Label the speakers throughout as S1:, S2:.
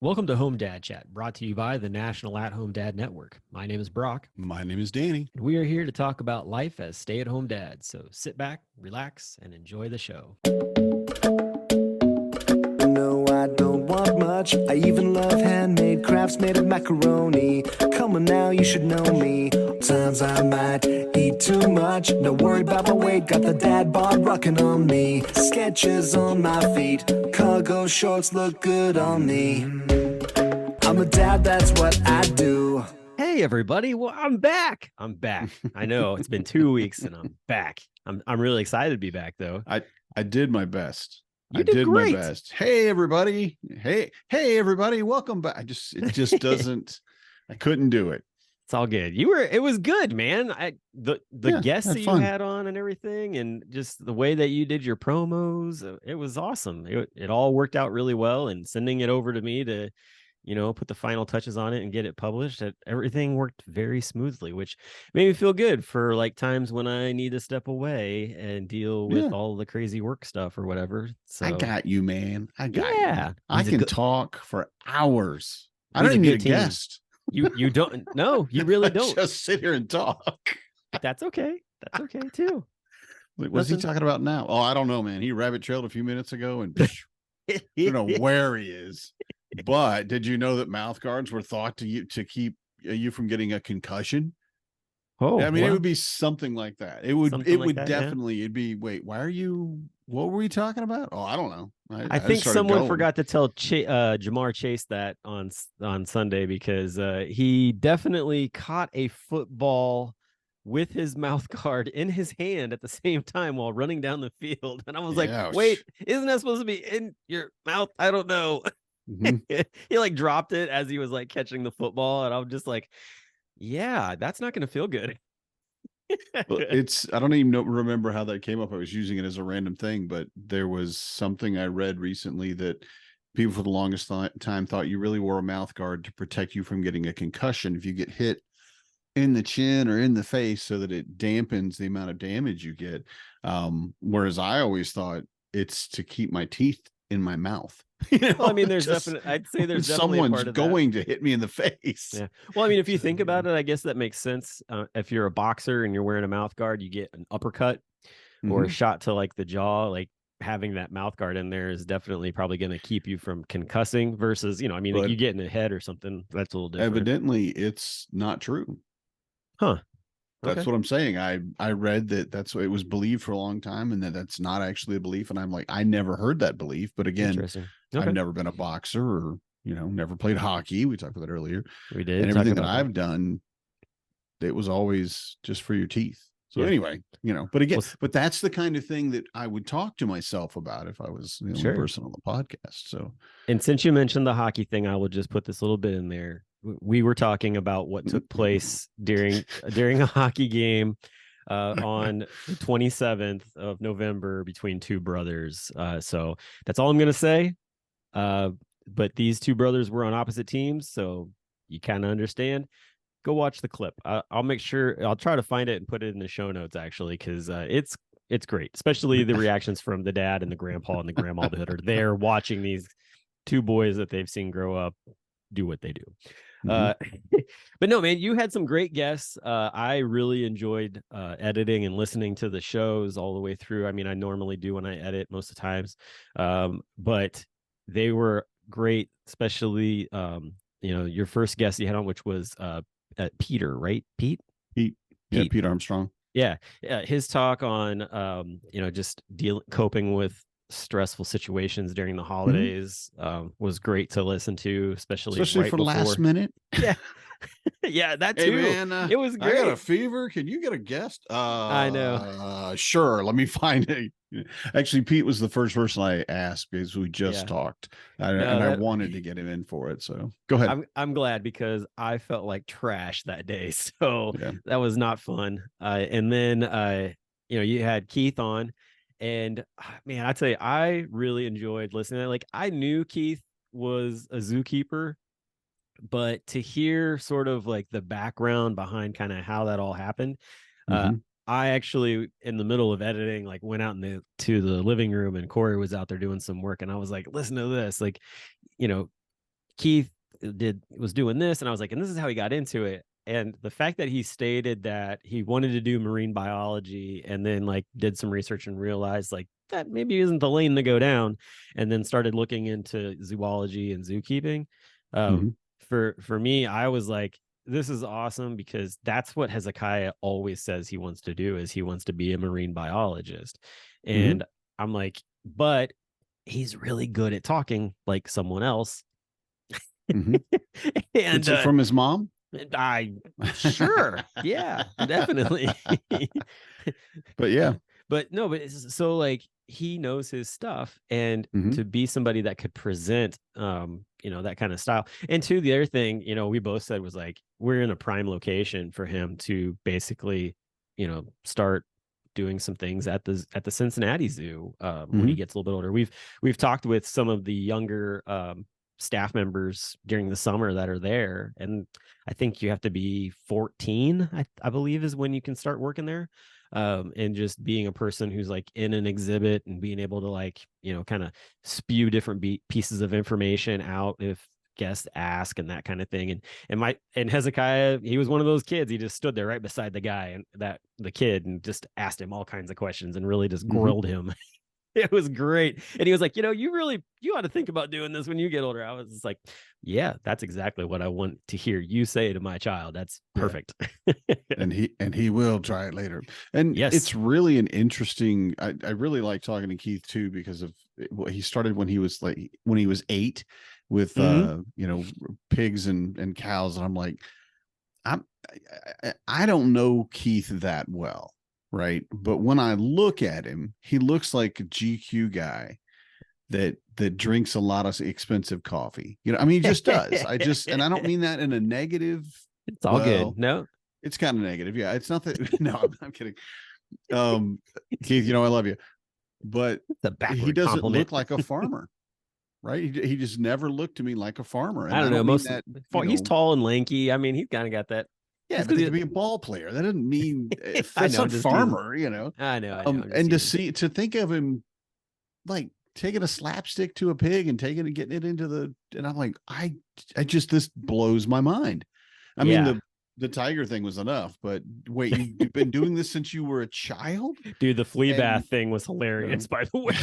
S1: Welcome to Home Dad Chat, brought to you by the National At-Home Dad Network. My name is Brock,
S2: My name is Danny.
S1: and we are here to talk about life as stay-at-home dads. So sit back, relax, and enjoy the show.
S3: No, I don't want much. I even love handmade crafts made of macaroni. Come on now, you should know me. Times I might eat too much. No worry about my weight, got the dad bod rocking on me. Sketches on my feet, cargo shorts look good on me. I'm a dad, that's what I do.
S1: Hey, everybody. Well, I'm back. I know it's been 2 weeks, and I'm back. I'm really excited to be back, though.
S2: I did my best.
S1: You did great.
S2: My best. Hey everybody. Hey everybody. Welcome back. It just doesn't. I couldn't do it.
S1: It's all good. It was good, man. The guests that you
S2: fun.
S1: had on and everything, and just the way that you did your promos, it was awesome. It all worked out really well, and sending it over to me to, put the final touches on it and get it published, everything worked very smoothly, which made me feel good for like times when I need to step away and deal with all the crazy work stuff or whatever. So
S2: I got you, man. I got you. I
S1: He's
S2: can talk for hours. I don't
S1: he's
S2: even
S1: a
S2: need a
S1: good team.
S2: guest.
S1: You don't. No, you really don't.
S2: Just sit here and talk.
S1: But that's okay. That's okay too.
S2: What's he talking about now? Oh, I don't know, man. He rabbit trailed a few minutes ago, and I don't know where he is. But did you know that mouth guards were thought to keep you from getting a concussion?
S1: Oh,
S2: I mean, it would be something like that. It would definitely.
S1: Yeah.
S2: It'd be. Wait, why are you? What were we talking about? Oh, I don't know.
S1: I think someone forgot to tell Jamar Chase that on Sunday, because he definitely caught a football with his mouth guard in his hand at the same time while running down the field. And I was like, wait, isn't that supposed to be in your mouth? I don't know. Mm-hmm. He like dropped it as he was like catching the football. And I'm just like, yeah, that's not going to feel good.
S2: Well, I don't even remember how that came up. I was using it as a random thing, but there was something I read recently that people for the longest time thought you really wore a mouth guard to protect you from getting a concussion if you get hit in the chin or in the face, so that it dampens the amount of damage you get. Whereas I always thought it's to keep my teeth in my mouth.
S1: Well, I mean, I'd say there's
S2: someone's going to hit me in the face.
S1: Yeah. Well, I mean, if you think about it, I guess that makes sense. If you're a boxer and you're wearing a mouth guard, you get an uppercut or a shot to like the jaw. Like having that mouth guard in there is definitely probably going to keep you from concussing versus, I mean, if you get in the head or something, that's a little different.
S2: Evidently, it's not true.
S1: Huh.
S2: That's what I'm saying. I read that it was believed for a long time, and that's not actually a belief. And I'm like, I never heard that belief. But again, I've never been a boxer or, never played hockey. We talked about that earlier.
S1: We did.
S2: And everything that I've done, it was always just for your teeth. So anyway, but again, but that's the kind of thing that I would talk to myself about if I was the only person on the podcast. So,
S1: and since you mentioned the hockey thing, I will just put this little bit in there. We were talking about what took place during a hockey game on the 27th of November between two brothers. So that's all I'm going to say. But these two brothers were on opposite teams, so you kind of understand. Go watch the clip. I'll make sure I'll try to find it and put it in the show notes, actually, because it's great, especially the reactions from the dad and the grandpa and the grandma that are there watching these two boys that they've seen grow up do what they do. But no, man, you had some great guests. I really enjoyed editing and listening to the shows all the way through. I mean, I normally do when I edit most of the times, but they were great, especially your first guest you had on, which was Peter, right? Pete,
S2: Armstrong.
S1: Yeah, his talk on just coping with stressful situations during the holidays was great to listen to, especially right
S2: for the last minute.
S1: Yeah. Yeah, that too.
S2: Hey man,
S1: it was great.
S2: I got a fever. Can you get a guest?
S1: I know.
S2: Sure. Let me find it. Actually, Pete was the first person I asked because we just talked, and I wanted to get him in for it. So go ahead.
S1: I'm glad, because I felt like trash that day, so that was not fun. And then you had Keith on. And man, I tell you, I really enjoyed listening. Like, I knew Keith was a zookeeper, but to hear sort of like the background behind kind of how that all happened, I actually, in the middle of editing, like went out to the living room, and Corey was out there doing some work, and I was like, listen to this, like, Keith was doing this, and I was like, and this is how he got into it. And the fact that he stated that he wanted to do marine biology and then like did some research and realized like that maybe isn't the lane to go down, and then started looking into zoology and zookeeping.
S2: Mhm.
S1: For me, I was like, this is awesome, because that's what Hezekiah always says he wants to do, is he wants to be a marine biologist. And I'm like, but he's really good at talking like someone else.
S2: Mhm.
S1: And
S2: It's from his mom.
S1: I sure, yeah, definitely.
S2: But yeah.
S1: But no, but so like he knows his stuff, and
S2: Mhm.
S1: to be somebody that could present that kind of style. And two, the other thing, we both said was like, we're in a prime location for him to basically, start doing some things at the Cincinnati Zoo when he gets a little bit older. We've talked with some of the younger staff members during the summer that are there, and I think you have to be 14, I believe, is when you can start working there. And just being a person who's like in an exhibit and being able to like, kind of spew different pieces of information out if guests ask and that kind of thing. And Hezekiah, he was one of those kids. He just stood there right beside the guy and the kid, and just asked him all kinds of questions and really just grilled him. It was great. And he was like, you ought to think about doing this when you get older. I was just like, yeah, that's exactly what I want to hear you say to my child. That's perfect.
S2: And he will try it later. And
S1: yes,
S2: it's really an interesting, I really like talking to Keith too, because of what he started when he was 8 with pigs and cows. And I'm like, I don't know Keith that well. Right. But when I look at him, he looks like a GQ guy that drinks a lot of expensive coffee. I mean, he just does. And I don't mean that in a negative.
S1: It's all good. No,
S2: it's kind of negative. Yeah. It's not that. No, I'm kidding. Keith, I love you, but he doesn't
S1: compliment.
S2: look like a farmer. Right. He just never looked to me like a farmer. And
S1: I don't know.
S2: He's
S1: tall and lanky. I mean, he's kind of got that.
S2: Yeah, but he could be a ball player. That doesn't mean that's not farmer,
S1: I know.
S2: And to think of him like taking a slapstick to a pig and getting it into and I'm like, this blows my mind. I mean, the tiger thing was enough, but wait, you've been doing this since you were a child?
S1: Dude, the flea bath thing was hilarious, by the way.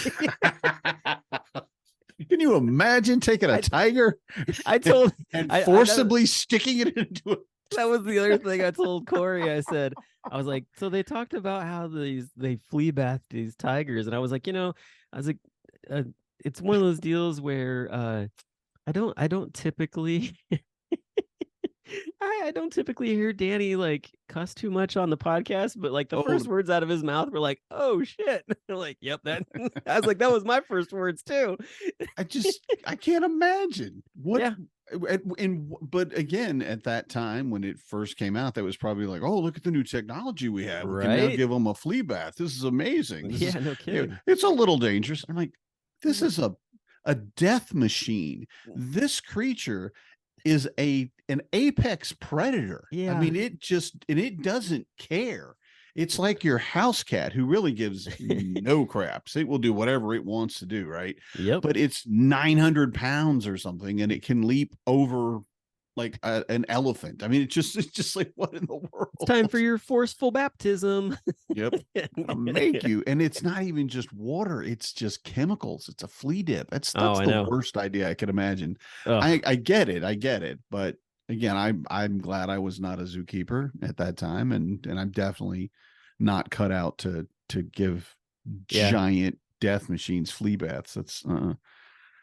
S2: Can you imagine taking a tiger and forcibly sticking it into a
S1: that was the other thing I told Corey. I said, I was like, so they talked about how they flea bath these tigers, and I was like, it's one of those deals where I don't typically I don't typically hear Danny like cuss too much on the podcast, but like the first words out of his mouth were like, "Oh shit!" Like, yep, that. I was like, that was my first words too.
S2: I can't imagine what. Yeah. But again, at that time when it first came out, that was probably like, oh, look at the new technology we have. We can now give them a flea bath. This is amazing.
S1: No kidding.
S2: It's a little dangerous. I'm like, this is a death machine. This creature is an apex predator.
S1: Yeah.
S2: I mean, it doesn't care. It's like your house cat who really gives no craps. It will do whatever it wants to do, right?
S1: Yep.
S2: But it's 900 pounds or something, and it can leap over like an elephant. I mean, it's just like, what in the world?
S1: It's time for your forceful baptism.
S2: Yep. I'll make you. And it's not even just water. It's just chemicals. It's a flea dip. That's the worst idea I could imagine. I get it. But again, I'm glad I was not a zookeeper at that time. And I'm definitely not cut out to give giant death machines flea baths. That's
S1: But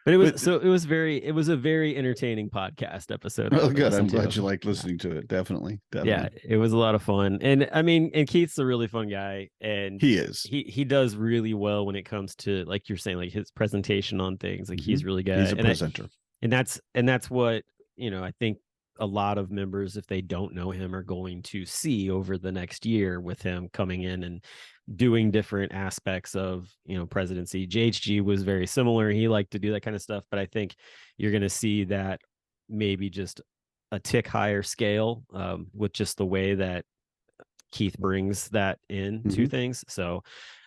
S1: it was it was a very entertaining podcast episode.
S2: Oh, good. I'm glad you liked listening to it. Definitely.
S1: Yeah, it was a lot of fun. And I mean, and Keith's a really fun guy, and
S2: he is.
S1: He does really well when it comes to, like you're saying, like his presentation on things. Like he's really good.
S2: He's a presenter.
S1: And that's what, I think a lot of members, if they don't know him, are going to see over the next year with him coming in and doing different aspects of presidency. JHG was very similar. He liked to do that kind of stuff, but I think you're going to see that maybe just a tick higher scale with just the way that Keith brings that into things. So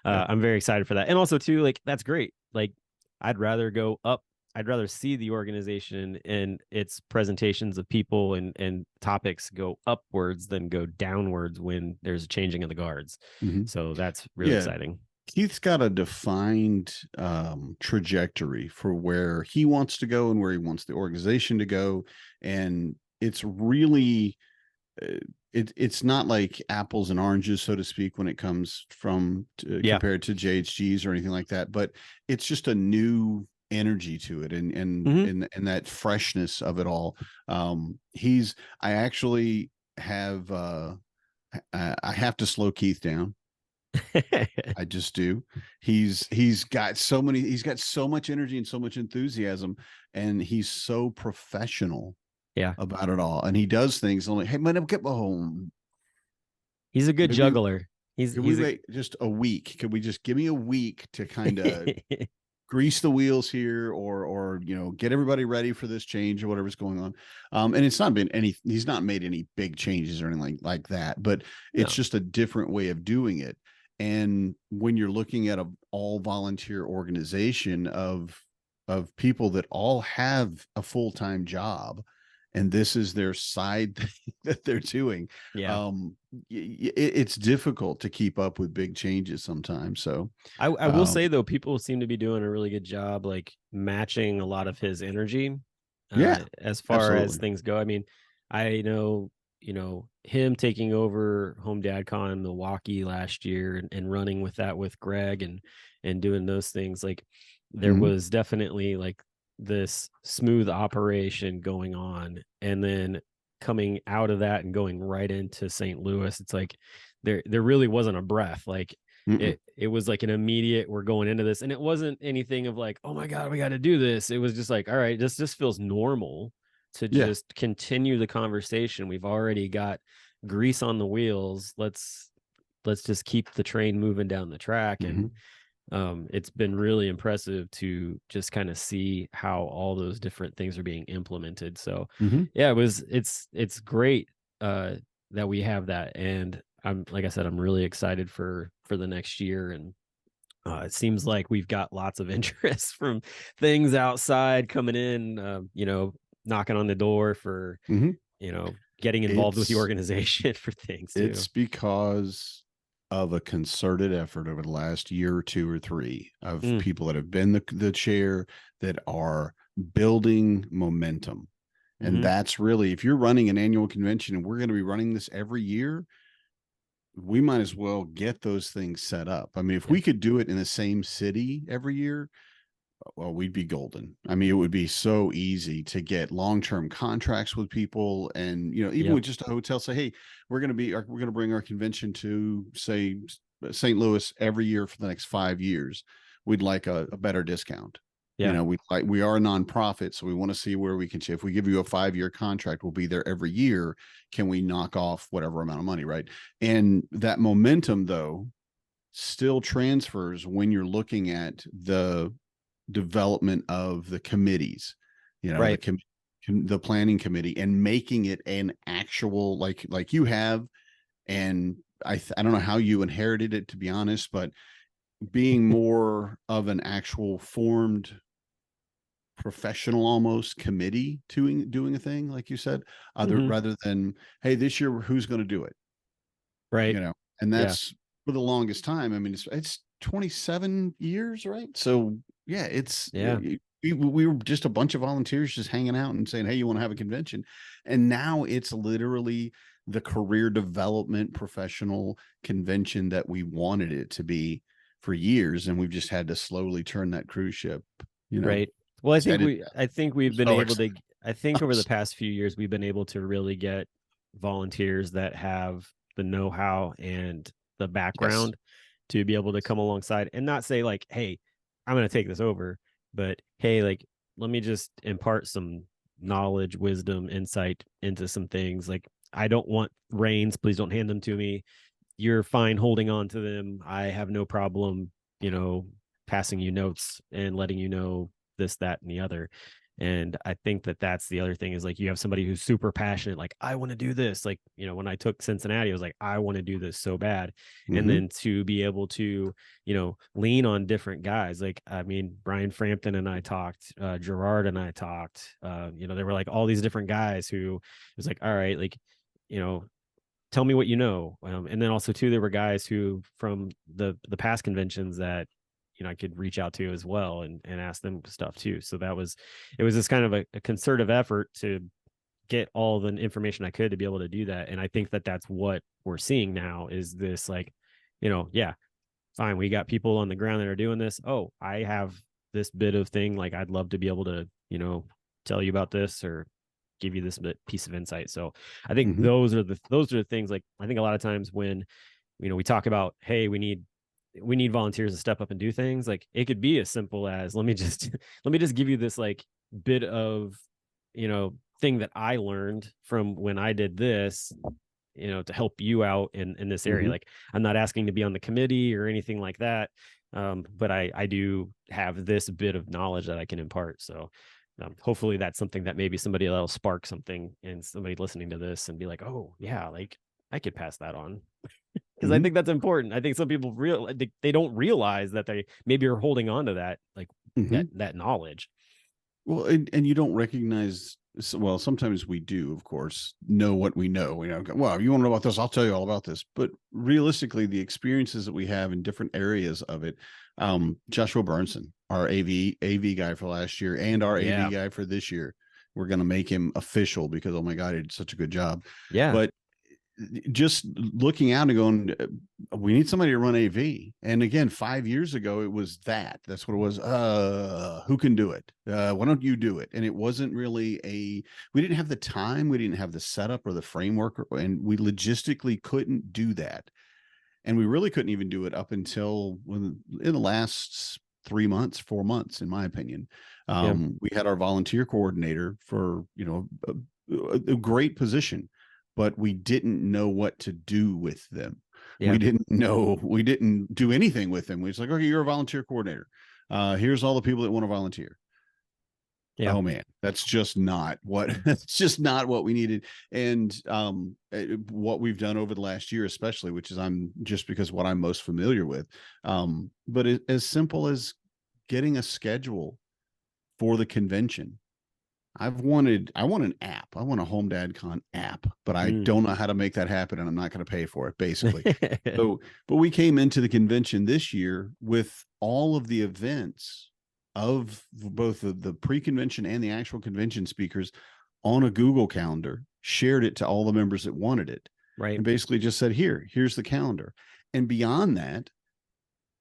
S1: I'm very excited for that. And also too, like, that's great. Like, I'd rather go up I'd rather see the organization and its presentations of people and topics go upwards than go downwards when there's a changing of the guards.
S2: Mhm.
S1: So that's really
S2: Yeah.
S1: exciting.
S2: Keith's got a defined trajectory for where he wants to go and where he wants the organization to go. And it's really, it's not like apples and oranges, so to speak, when it comes from compared to JHGs or anything like that. But it's just a new energy to it, and that freshness of it all. I actually have I have to slow Keith down. I just do. He's got so much energy and so much enthusiasm, and he's so professional about it all. And he does things like, hey man, get home.
S1: He's a good juggler.
S2: Could we wait just a week? Could we just give me a week to kind of grease the wheels here, or get everybody ready for this change or whatever's going on? And it's not been he's not made any big changes or anything like that, but it's just a different way of doing it. And when you're looking at a all volunteer organization of people that all have a full-time job, and this is their side thing that they're doing, it's difficult to keep up with big changes sometimes. So
S1: I will say, though, people seem to be doing a really good job, like matching a lot of his energy. As far as things go. I mean, I know, him taking over Home Dad Con in Milwaukee last year and running with that with Greg and doing those things, like there was definitely like this smooth operation going on, and then coming out of that and going right into St. Louis, it's like there really wasn't a breath. Like it was like an immediate, we're going into this, and it wasn't anything of like, oh my God, we got to do this. It was just like, all right, this just feels normal to just continue the conversation. We've already got grease on the wheels. Let's just keep the train moving down the track. And it's been really impressive to just kind of see how all those different things are being implemented. So it's great that we have that. And like I said, I'm really excited for the next year. And it seems like we've got lots of interest from things outside coming in, knocking on the door for, getting involved with the organization for things too.
S2: It's because of a concerted effort over the last year or two or three of people that have been the chair that are building momentum. And that's really, if you're running an annual convention and we're going to be running this every year, we might as well get those things set up. I mean, if we could do it in the same city every year, well, we'd be golden. I mean, it would be so easy to get long-term contracts with people. And, even with just a hotel, say, hey, we're going to bring our convention to, say, St. Louis every year for the next 5 years. We'd like a better discount. We are a nonprofit, so we want to see where we can, if we give you a 5-year contract, we'll be there every year. Can we knock off whatever amount of money? Right. And that momentum, though, still transfers when you're looking at the development of the committees, the planning committee, and making it an actual, like you have. And I don't know how you inherited it, to be honest, but being more of an actual formed professional almost committee doing a thing, like you said, rather than, hey, this year who's going to do it,
S1: right?
S2: And that's for the longest time. I mean, it's 27 years, right? So we were just a bunch of volunteers just hanging out and saying, hey, you want to have a convention? And now it's literally the career development professional convention that we wanted it to be for years, and we've just had to slowly turn that cruise ship,
S1: right. Well, I think we've been able to, I think over the past few years, we've been able to really get volunteers that have the know-how and the background to be able to come alongside and not say like, hey, I'm going to take this over, but hey, like, let me just impart some knowledge, wisdom, insight into some things. Like, I don't want reins. Please don't hand them to me. You're fine holding on to them. I have no problem, passing you notes and letting you know this, that, and the other. And I think that that's the other thing, is like, you have somebody who's super passionate, like, I want to do this. Like, when I took Cincinnati, I was like, I want to do this so bad. And
S2: Mhm.
S1: then to be able to, lean on different guys. Like, I mean, Brian Frampton and I talked, Gerard and I talked, there were like all these different guys who was like, all right, like, you know, tell me what you know. And then also too, there were guys who from the past conventions that I could reach out to as well, and ask them stuff too. So it was this kind of a concerted effort to get all the information I could to be able to do that. And I think that that's what we're seeing now, is this, like, yeah, fine, we got people on the ground that are doing this. Oh, I have this bit of thing, like, I'd love to be able to tell you about this, or give you this piece of insight. So I think
S2: Mhm.
S1: those are the things. Like, I think a lot of times when we talk about, hey, we need volunteers to step up and do things, like, it could be as simple as, let me just let me just give you this, like, bit of thing that I learned from when I did this, to help you out in this area.
S2: Mhm.
S1: Like, I'm not asking to be on the committee or anything like that. But I do have this bit of knowledge that I can impart. So hopefully that's something that maybe somebody that'll spark something in somebody listening to this and be like, oh yeah, like, I could pass that on. Because I
S2: Mhm.
S1: think that's important. I think some people they don't realize that they maybe are holding on to that, like,
S2: Mhm.
S1: that knowledge.
S2: Well, and you don't recognize. Well, sometimes we do, of course, know what we know. Well, you want to know about this? I'll tell you all about this. But realistically, the experiences that we have in different areas of it, Joshua Burnson, our AV guy for last year, and our
S1: Yeah.
S2: AV guy for this year, we're going to make him official because, oh my God, he did such a good job.
S1: Yeah.
S2: But just looking out and going, we need somebody to run AV. And again, 5 years ago, it was that's what it was. Who can do it? Why don't you do it? And it wasn't really we didn't have the time. We didn't have the setup or the framework, and we logistically couldn't do that. And we really couldn't even do it up until in the last 3 months, 4 months, in my opinion.
S1: Yeah.
S2: We had our volunteer coordinator for, a great position, but we didn't know what to do with them.
S1: Yeah.
S2: We didn't do anything with them. We was like, okay, you're a volunteer coordinator. Here's all the people that want to volunteer.
S1: Yeah.
S2: Oh man, that's just not what that's just not what we needed. And what we've done over the last year, especially, which is I'm just because what I'm most familiar with. But as simple as getting a schedule for the convention. I want an app. I want a Home Dad Con app, but I
S1: Mm.
S2: don't know how to make that happen, and I'm not going to pay for it, basically. So, but we came into the convention this year with all of the events of both the pre-convention and the actual convention speakers on a Google Calendar, shared it to all the members that wanted it,
S1: Right.
S2: and basically just said, here's the calendar. And beyond that,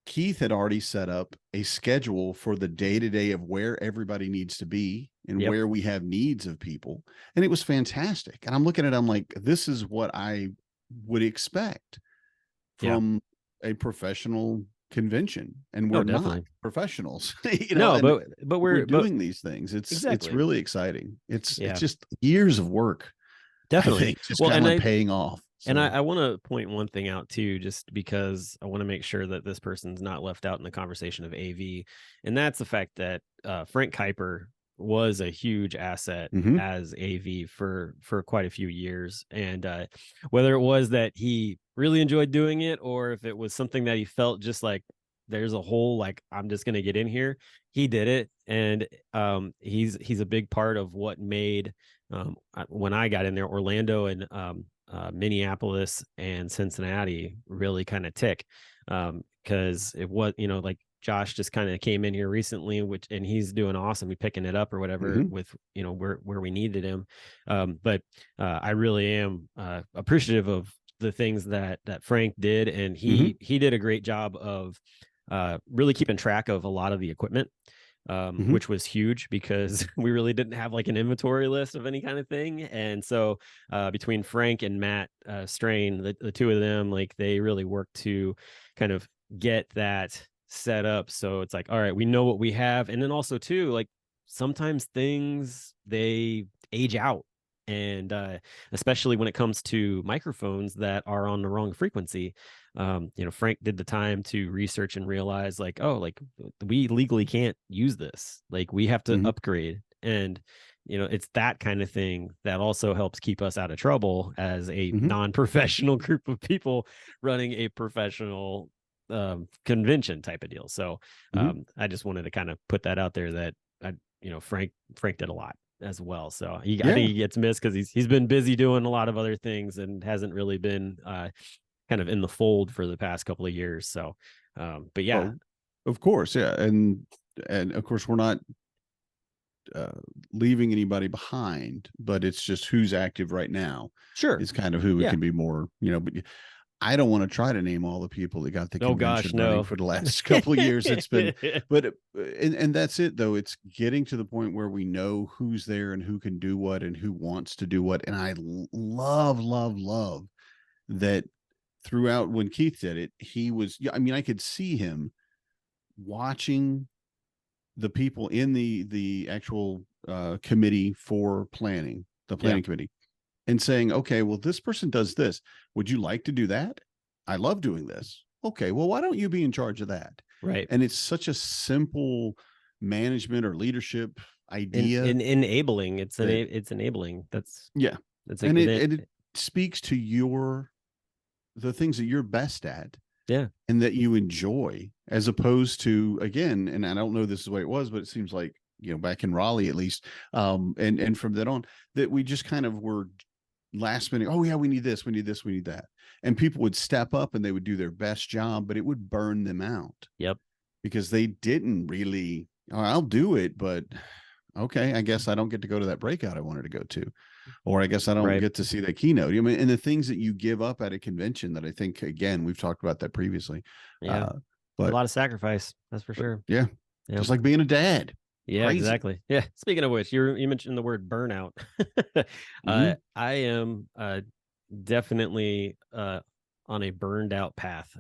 S2: Keith had already set up a schedule for the day to day of where everybody needs to be and
S1: Yep.
S2: where we have needs of people. And it was fantastic. And I'm looking at it, I'm like, this is what I would expect
S1: Yeah.
S2: from a professional convention. And
S1: Oh,
S2: we're not
S1: definitely.
S2: professionals,
S1: No,
S2: and
S1: but
S2: we're
S1: we're
S2: doing these things. It's
S1: exactly.
S2: really exciting. It's
S1: Yeah,
S2: just years of work, I
S1: definitely.
S2: think, just
S1: Well,
S2: kind
S1: and
S2: of paying off. So
S1: I want to point one thing out too, just because I want to make sure that this person's not left out in the conversation of AV, and that's the fact that Frank Kuiper was a huge asset
S2: mhm.
S1: as AV for quite a few years, and whether it was that he really enjoyed doing it, or if it was something that he felt just like, there's a hole, like, I'm just gonna get in here, he did it. And he's a big part of what made, when I got in there, Orlando and Minneapolis and Cincinnati really kind of tick, because it was, like, Josh just kind of came in here recently, and he's doing awesome. He's picking it up or whatever
S2: Mhm.
S1: with, where we needed him. But I really am appreciative of the things that Frank did, and
S2: Mhm.
S1: he did a great job of really keeping track of a lot of the equipment,
S2: Mhm.
S1: which was huge because we really didn't have like an inventory list of any kind of thing. And so between Frank and Matt Strain, the two of them, like, they really worked to kind of get that set up. So it's like, all right, we know what we have. And then also too, like, sometimes things, they age out. And especially when it comes to microphones that are on the wrong frequency, Frank did the time to research and realize, like, oh, like, we legally can't use this, like, we have to
S2: Mhm.
S1: upgrade. And it's that kind of thing that also helps keep us out of trouble as a non-professional group of people running a professional convention type of deal. So I just wanted to kind of put that out there that Frank did a lot as well. So I think he gets missed because he's been busy doing a lot of other things and hasn't really been kind of in the fold for the past couple of years. So but yeah.
S2: Of course, yeah. And of course we're not leaving anybody behind, but it's just who's active right now.
S1: Sure.
S2: Is kind of who we can be more, but I don't want to try to name all the people that got the convention running for the last couple of years. It's been, but and that's it though. It's getting to the point where we know who's there and who can do what and who wants to do what. And I love that throughout when Keith did it, he was, I could see him watching the people in the actual committee for planning, the planning committee, and saying, okay, well, this person does this. Would you like to do that? I love doing this. Okay, well, why don't you be in charge of that?
S1: Right.
S2: And it's such a simple management or leadership idea.
S1: Enabling. It's enabling. That's
S2: and it speaks to the things that you're best at.
S1: Yeah.
S2: And that you enjoy, as opposed to, again, and I don't know this is what it was, but it seems like, back in Raleigh, at least. And from then on, that we just kind of were last minute. Oh yeah, we need this, we need this, we need that. And people would step up and they would do their best job, but it would burn them out.
S1: Yep.
S2: Because they didn't really, I'll do it, but okay, I guess I don't get to go to that breakout I wanted to go to. Or I guess I don't get to see that keynote. And the things that you give up at a convention that I think, again, we've talked about that previously.
S1: Yeah. But a lot of sacrifice. That's for sure.
S2: Yeah. Just like being a dad.
S1: Yeah, Crazy. Exactly. Yeah. Speaking of which, you mentioned the word burnout. I am definitely on a burned out path.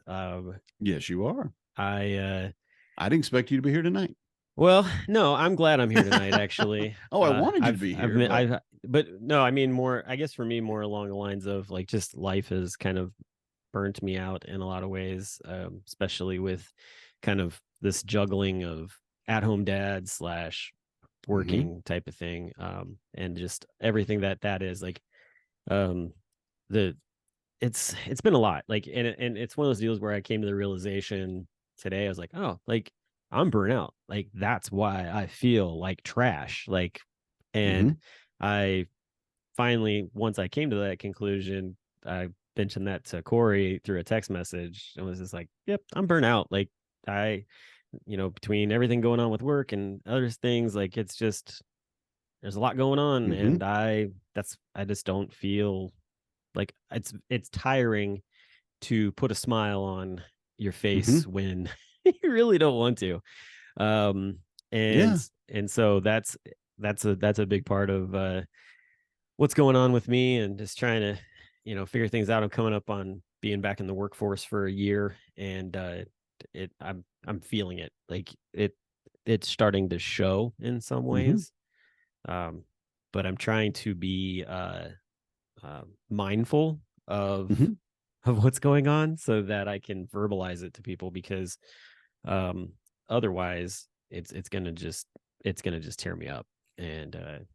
S2: Yes, you are.
S1: I
S2: didn't expect you to be here tonight.
S1: Well, no, I'm glad I'm here tonight, actually.
S2: I wanted you to be here.
S1: But no, I mean, more, I guess for me, more along the lines of like just life has kind of burnt me out in a lot of ways, especially with kind of this juggling of at-home dad / working type of thing, and just everything that is like, it's been a lot. Like, and it's one of those deals where I came to the realization today. I was like, oh, like I'm burnt out. Like that's why I feel like trash. Like, and I finally, once I came to that conclusion, I mentioned that to Corey through a text message and was just like, yep, I'm burnt out. Like between everything going on with work and other things, like it's just, there's a lot going on. And I just don't feel like it's tiring to put a smile on your face when you really don't want to. And so that's a big part of what's going on with me, and just trying to figure things out. I'm coming up on being back in the workforce for a year, and I'm feeling it. Like it's starting to show in some ways, but I'm trying to be mindful of what's going on so that I can verbalize it to people, because otherwise it's gonna just tear me up. And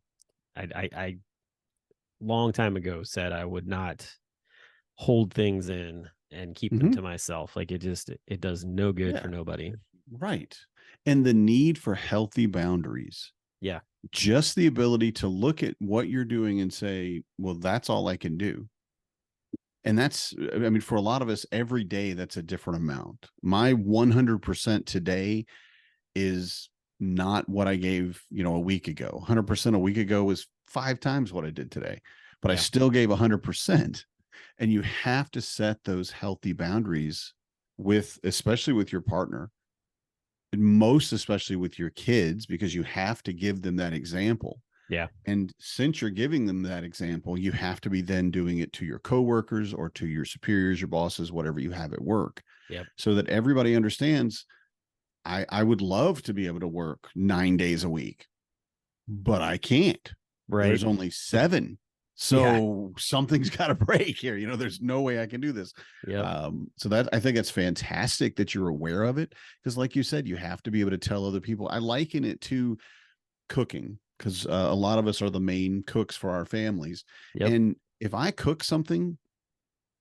S1: I long time ago said I would not hold things in and keep them to myself. Like it does no good for nobody.
S2: Right. And the need for healthy boundaries.
S1: Yeah.
S2: Just the ability to look at what you're doing and say, well, that's all I can do. And that's, for a lot of us, every day, that's a different amount. My 100% today is not what I gave, a week ago. 100% a week ago was 5 times what I did today, but I still gave 100%. And you have to set those healthy boundaries especially with your partner, and most especially with your kids, because you have to give them that example.
S1: Yeah.
S2: And since you're giving them that example, you have to be then doing it to your coworkers or to your superiors, your bosses, whatever you have at work.
S1: Yep.
S2: So that everybody understands, I would love to be able to work 9 days a week, but I can't.
S1: Right.
S2: There's only 7. So something's got to break here. There's no way I can do this.
S1: Yeah.
S2: So I think it's fantastic that you're aware of it, because like you said, you have to be able to tell other people. I liken it to cooking. because a lot of us are the main cooks for our families.
S1: Yep.
S2: And if I cook something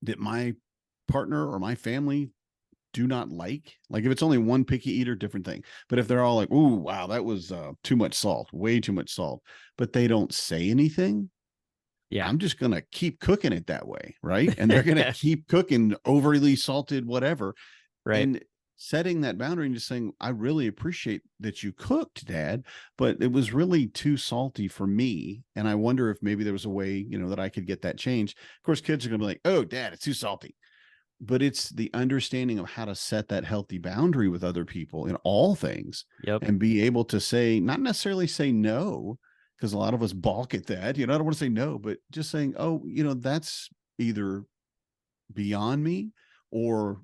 S2: that my partner or my family do not like if it's only one picky eater, different thing. But if they're all like, "Ooh, wow, that was too much salt, way too much salt," but they don't say anything,
S1: Yeah.
S2: I'm just going to keep cooking it that way, right? And they're going to keep cooking overly salted whatever.
S1: Right.
S2: And setting that boundary and just saying, "I really appreciate that you cooked, Dad, but it was really too salty for me. And I wonder if maybe there was a way, that I could get that changed." Of course, kids are going to be like, "Oh, Dad, it's too salty." But it's the understanding of how to set that healthy boundary with other people in all things.
S1: Yep.
S2: And be able to say, not necessarily say no, because a lot of us balk at that. I don't want to say no, but just saying, "Oh, that's either beyond me, or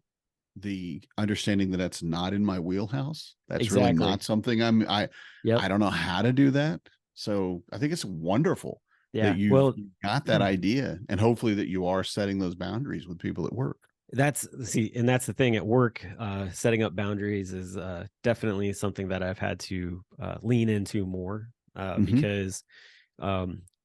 S2: the understanding that that's not in my wheelhouse. That's really
S1: Exactly.
S2: not something I
S1: Yep.
S2: don't know how to do that." So I think it's wonderful
S1: Yeah.
S2: that you've
S1: Well,
S2: got that idea, and hopefully that you are setting those boundaries with people at work.
S1: that's the thing at work. Setting up boundaries is definitely something that I've had to lean into more
S2: Mhm.
S1: because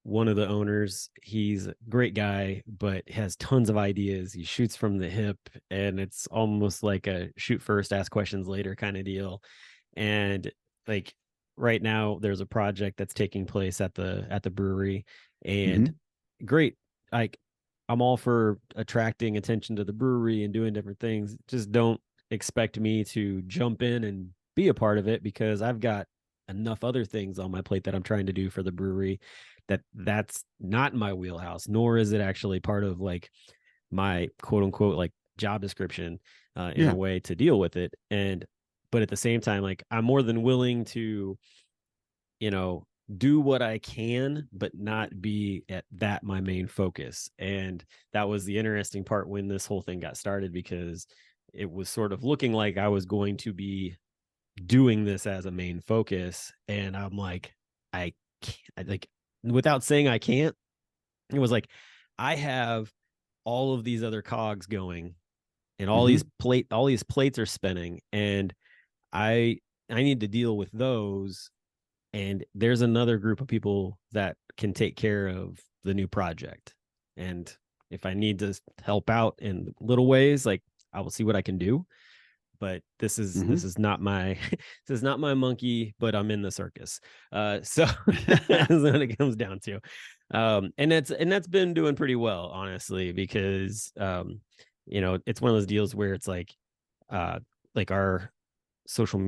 S1: one of the owners, he's a great guy, but has tons of ideas. He shoots from the hip, and it's almost like a shoot first, ask questions later kind of deal. And like right now, there's a project that's taking place at the brewery, and
S2: Mhm.
S1: great. Like I'm all for attracting attention to the brewery and doing different things. Just don't expect me to jump in and be a part of it, because I've got enough other things on my plate that I'm trying to do for the brewery that's not in my wheelhouse, nor is it actually part of like my quote unquote like job description in a
S2: Yeah.
S1: way to deal with it. But at the same time, like I'm more than willing to, do what I can, but not be at that my main focus. And that was the interesting part when this whole thing got started, because it was sort of looking like I was going to be doing this as a main focus. And I'm like, I can't, like, without saying I can't, it was like, I have all of these other cogs going, and all
S2: Mhm.
S1: these plates are spinning, and I need to deal with those. And there's another group of people that can take care of the new project. And if I need to help out in little ways, like I will see what I can do. But this is
S2: Mhm.
S1: not my this is not my monkey, but I'm in the circus. So that's what it comes down to. And that's been doing pretty well, honestly, because it's one of those deals where it's like our social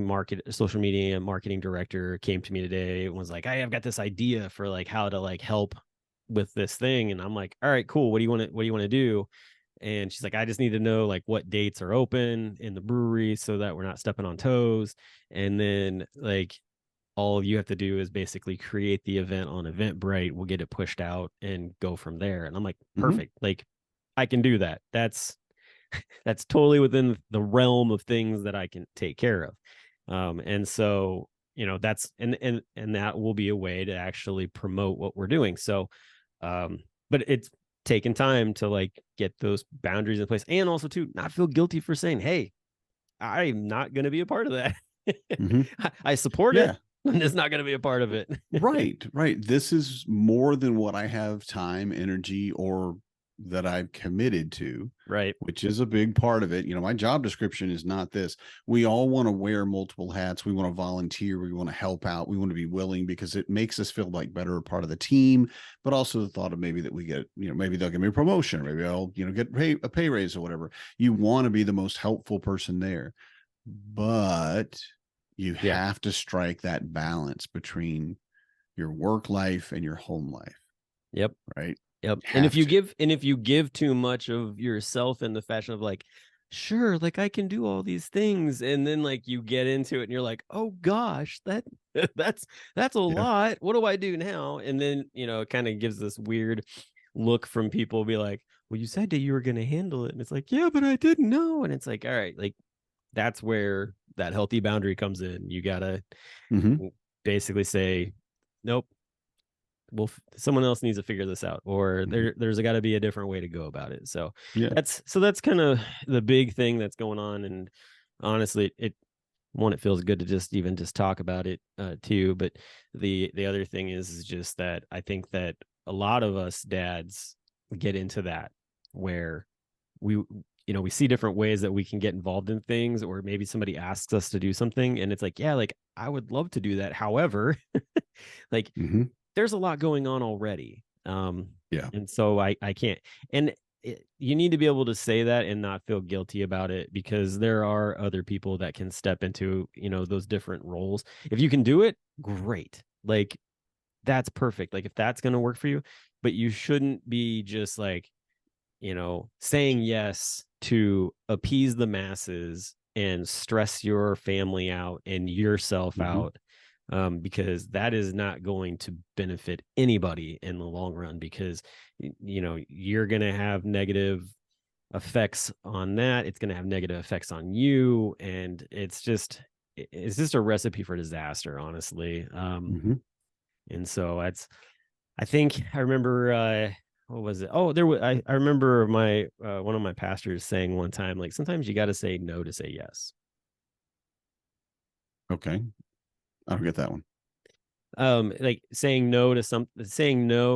S1: media marketing director came to me today and was like, "Hey, I've got this idea for like how to like help with this thing." And I'm like, "All right, cool. What do you want to do?" And she's like, "I just need to know like what dates are open in the brewery so that we're not stepping on toes. And then like all you have to do is basically create the event on Eventbrite. We'll get it pushed out and go from there." And I'm like,
S2: Mhm.
S1: "Perfect. Like I can do that. That's totally within the realm of things that I can take care of." And so, that's and that will be a way to actually promote what we're doing. So, but it's taken time to like get those boundaries in place, and also to not feel guilty for saying, "Hey, I'm not going to be a part of that."
S2: Mhm.
S1: I support it.
S2: Yeah.
S1: I'm just not going to be a part of it.
S2: Right, right. This is more than what I have time, energy, or that I've committed to,
S1: Right.
S2: which is a big part of it. My job description is not this. We all want to wear multiple hats. We want to volunteer. We want to help out. We want to be willing because it makes us feel like better part of the team. But also the thought of maybe that we get, maybe they'll give me a promotion, or maybe I'll, get a pay raise or whatever. You want to be the most helpful person there, but you
S1: Yeah.
S2: have to strike that balance between your work life and your home life,
S1: Yep.
S2: right?
S1: Yep.
S2: Have to.
S1: And if you give too much of yourself in the fashion of like, sure, like I can do all these things, and then like you get into it and you're like, "Oh gosh, that that's that's a
S2: Yeah.
S1: lot. What do I do now?" And then, it kind of gives this weird look from people, be like, "Well, you said that you were going to handle it." And it's like, "Yeah, but I didn't know." And it's like, "All right, like that's where that healthy boundary comes in. You got to
S2: Mhm.
S1: basically say, nope, well, someone else needs to figure this out, or
S2: Mhm.
S1: there's got to be a different way to go about it."
S2: Yeah.
S1: That's kind of the big thing that's going on. And honestly, one, it feels good to just talk about it too. But the other thing is just that I think that a lot of us dads get into that where we we see different ways that we can get involved in things, or maybe somebody asks us to do something and it's like, yeah, like I would love to do that. However, like
S2: Mhm.
S1: there's a lot going on already.
S2: Yeah.
S1: And so I can't. And you need to be able to say that and not feel guilty about it, because there are other people that can step into, those different roles. If you can do it, great. Like that's perfect. Like if that's going to work for you, but you shouldn't be just like, saying yes to appease the masses and stress your family out and yourself
S2: Mhm.
S1: out, because that is not going to benefit anybody in the long run, because you're going to have negative effects on that. It's going to have negative effects on you, and it's just a recipe for disaster, honestly.
S2: Mhm.
S1: And so I think I remember what was it? Oh, there was I remember my one of my pastors saying one time, like, sometimes you got to say no to say yes.
S2: Okay. I don't get that one.
S1: Like saying no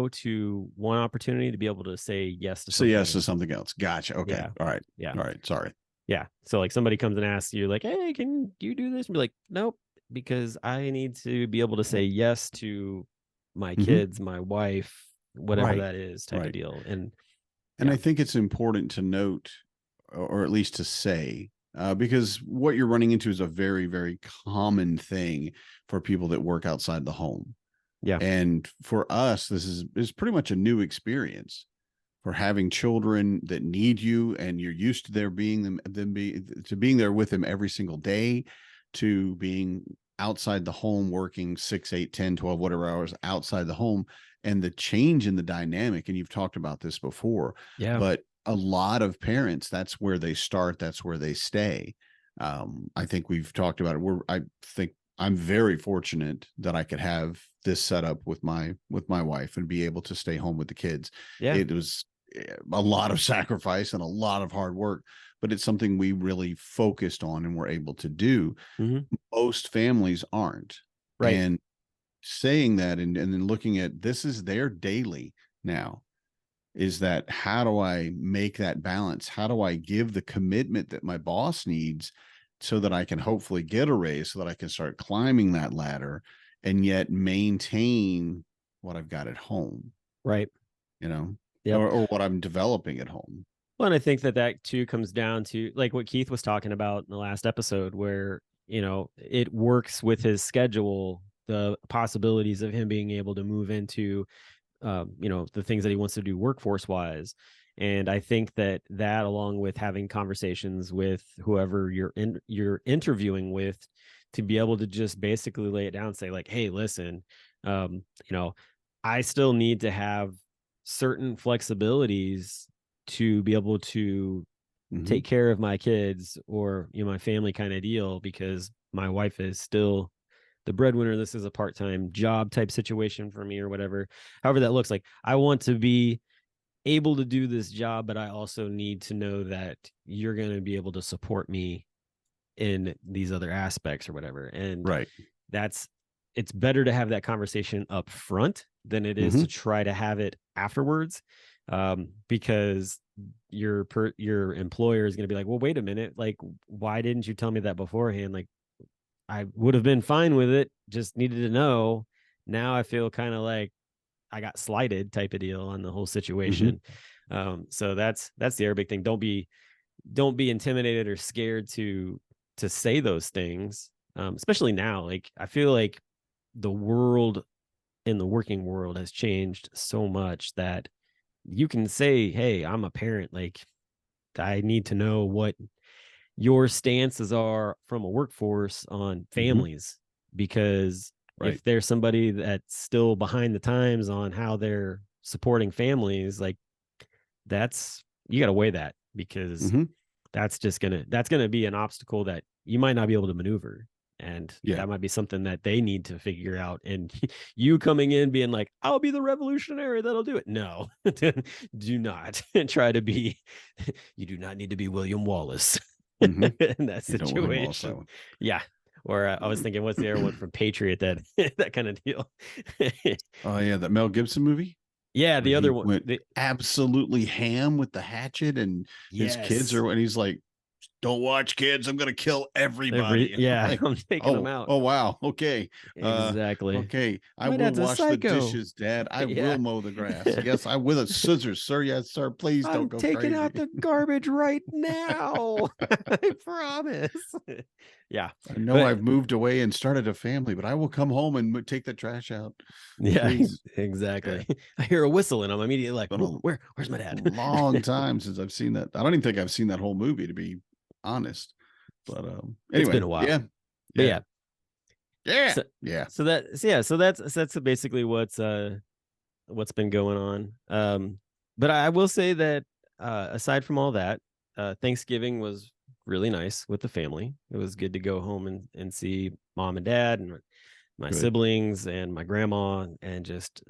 S1: to one opportunity to be able to say yes to
S2: Say
S1: something
S2: yes to
S1: else.
S2: something else. Gotcha. Okay.
S1: Yeah.
S2: All right.
S1: Yeah.
S2: All right. Sorry.
S1: Yeah. So like somebody comes and asks you like, hey, can you do this? And be like, nope, because I need to be able to say yes to my
S2: Mhm.
S1: kids, my wife, whatever
S2: Right.
S1: that is, type of
S2: Right.
S1: deal. And
S2: And
S1: yeah.
S2: I think it's important to note, or at least to say, because what you're running into is a very, very common thing for people that work outside the home.
S1: Yeah.
S2: And for us, this is pretty much a new experience for having children that need you, and you're used to there being being there with them every single day, to being outside the home working 6, 8, 10, 12, whatever hours outside the home, and the change in the dynamic. And you've talked about this before,
S1: Yeah.
S2: but a lot of parents, that's where they start, that's where they stay. I think we've talked about it. I think I'm very fortunate that I could have this set up with my wife and be able to stay home with the kids.
S1: Yeah.
S2: It was a lot of sacrifice and a lot of hard work, but it's something we really focused on and were able to do.
S1: Mm-hmm.
S2: Most families aren't.
S1: Right.
S2: And saying that, and then looking at this is their daily now, is that how do I make that balance? How do I give the commitment that my boss needs so that I can hopefully get a raise, so that I can start climbing that ladder and yet maintain what I've got at home,
S1: Right.
S2: you know,
S1: Yep.
S2: or what I'm developing at home.
S1: Well, and I think that too comes down to like what Keith was talking about in the last episode, where, it works with his schedule, the possibilities of him being able to move into, the things that he wants to do workforce wise. And I think that along with having conversations with whoever you're interviewing with, to be able to just basically lay it down and say like, hey, listen, um, you know, I still need to have certain flexibilities to be able to
S2: Mhm.
S1: take care of my kids or my family, kind of deal, because my wife is still the breadwinner. This is a part-time job type situation for me, or whatever, however that looks like. I want to be able to do this job, but I also need to know that you're going to be able to support me in these other aspects or whatever. And
S2: Right.
S1: it's better to have that conversation up front than it is
S2: Mhm.
S1: to try to have it afterwards, because your employer is going to be like, well, wait a minute, like, why didn't you tell me that beforehand? Like, I would have been fine with it, just needed to know. Now I feel kind of like I got slighted, type of deal, on the whole
S2: Mhm.
S1: situation. So that's the other big thing. Don't be intimidated or scared to say those things, especially now. Like, I feel like the world in the working world has changed so much that you can say, hey, I'm a parent, like, I need to know what your stances are from a workforce on
S2: Mhm.
S1: families, because
S2: Right.
S1: if there's somebody that's still behind the times on how they're supporting families, like, that's, you got to weigh that, because
S2: Mhm.
S1: that's gonna be an obstacle that you might not be able to maneuver, and
S2: Yeah.
S1: that might be something that they need to figure out. And you coming in being like, I'll be the revolutionary that'll do it, no. Do not try to be. You do not need to be William Wallace
S2: Mhm.
S1: in that
S2: You don't William Wallace that
S1: situation.
S2: one.
S1: Yeah. Or I was thinking, what's the other one from Patriot? That that kind of deal.
S2: Oh yeah, that Mel Gibson movie.
S1: Yeah,
S2: Where
S1: the
S2: he
S1: other one.
S2: went absolutely ham with the hatchet, and his kids
S1: Yes.
S2: are, and he's like, "Don't watch, kids. I'm gonna kill everybody." And I'm
S1: Yeah,
S2: like,
S1: I'm taking them out.
S2: oh wow, okay,
S1: Exactly.
S2: okay. I
S1: My
S2: will
S1: dad's a
S2: wash the
S1: psycho.
S2: dishes, Dad. I
S1: Yeah.
S2: will mow the grass. Yes, I with a scissors, sir. Yes, sir. Please don't
S1: I'm
S2: go
S1: taking
S2: crazy.
S1: out the garbage right now. I promise. Yeah.
S2: I know
S1: But
S2: I've moved away and started a family, but I will come home and take the trash out.
S1: yeah,
S2: Please.
S1: exactly. I hear a whistle and I'm immediately like,
S2: Been a
S1: where's my dad?
S2: long time since I've seen that. I don't even think I've seen that whole movie, to be honest. But
S1: It's
S2: anyway,
S1: been a while.
S2: yeah,
S1: But
S2: yeah,
S1: yeah.
S2: yeah, yeah.
S1: So that's basically what's been going on. But I will say that aside from all that, Thanksgiving was really nice with the family. It was good to go home and see mom and dad and my
S2: Good.
S1: siblings and my grandma and just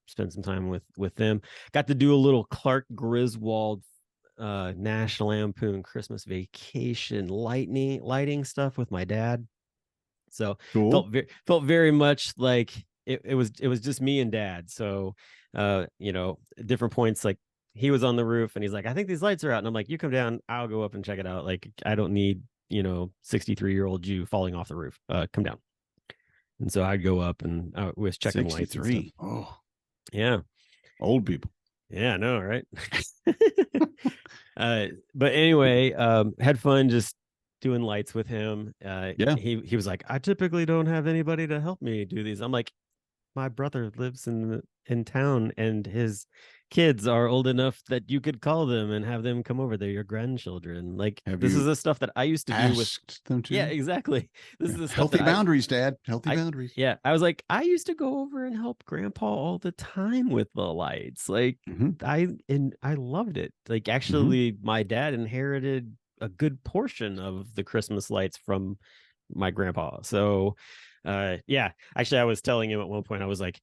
S1: spend some time with them. Got to do a little Clark Griswold National Lampoon Christmas Vacation lighting stuff with my dad. So
S2: Cool.
S1: felt very much like it was just me and dad. So you know, at different points, like he was on the roof and he's like, I think these lights are out. And I'm like, you come down, I'll go up and check it out. Like, I don't need, 63-year-old Jew falling off the roof. Come down. And so I'd go up and I was checking lights and stuff.
S2: Oh,
S1: Yeah.
S2: old people.
S1: Yeah, I know, right? But anyway, had fun just doing lights with him.
S2: Yeah.
S1: He was like, I typically don't have anybody to help me do these. I'm like, my brother lives in town and his kids are old enough that you could call them and have them come over. They're your grandchildren. Like, this is the stuff that I used to do with
S2: them to?
S1: Yeah, exactly. This is the stuff
S2: healthy
S1: that
S2: boundaries, Dad. Healthy boundaries.
S1: Yeah, I was like, I used to go over and help Grandpa all the time with the lights. Like, I loved it. Like, actually, my dad inherited a good portion of the Christmas lights from my grandpa. So, yeah, actually, I was telling him at one point, I was like,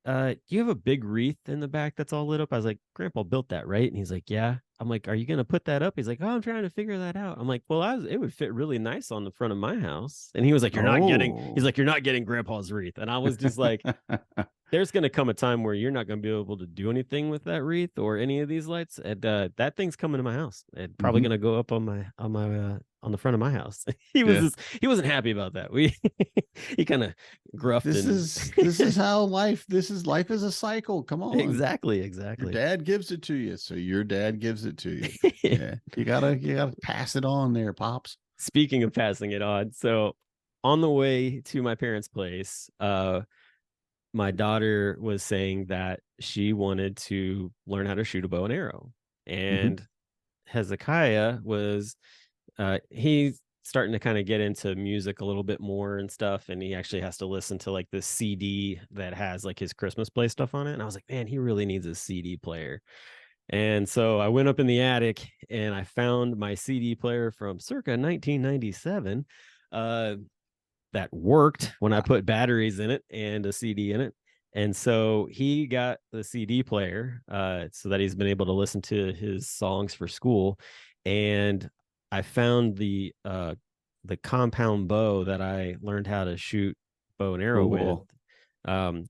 S1: do you have a big wreath in the back that's all lit up? I was like, Grandpa built that, right? And he's like, yeah. I'm like, are you gonna put that up? He's like, oh, I'm trying to figure that out. I'm like, well, it would fit really nice on the front of my house. And he was like, you're not getting Grandpa's wreath. And I was just like, there's gonna come a time where you're not gonna be able to do anything with that wreath or any of these lights. And that thing's coming to my house. It's probably gonna go up on the front of my house. He wasn't happy about that. He kind of gruffed.
S2: This is how life is a cycle. Come on.
S1: Exactly.
S2: Your dad gives it to you, so your dad gives it to you. Yeah. You gotta pass it on there, Pops.
S1: Speaking of passing it on, so on the way to my parents' place, my daughter was saying that she wanted to learn how to shoot a bow and arrow. And Hezekiah was he's starting to kind of get into music a little bit more and stuff, and he actually has to listen to like this CD that has like his Christmas play stuff on it. And I was like, man, he really needs a CD player. And so I went up in the attic and I found my CD player from circa 1997 that worked when I put batteries in it and a CD in it. And so he got the CD player so that he's been able to listen to his songs for school. And I found the compound bow that I learned how to shoot bow and arrow with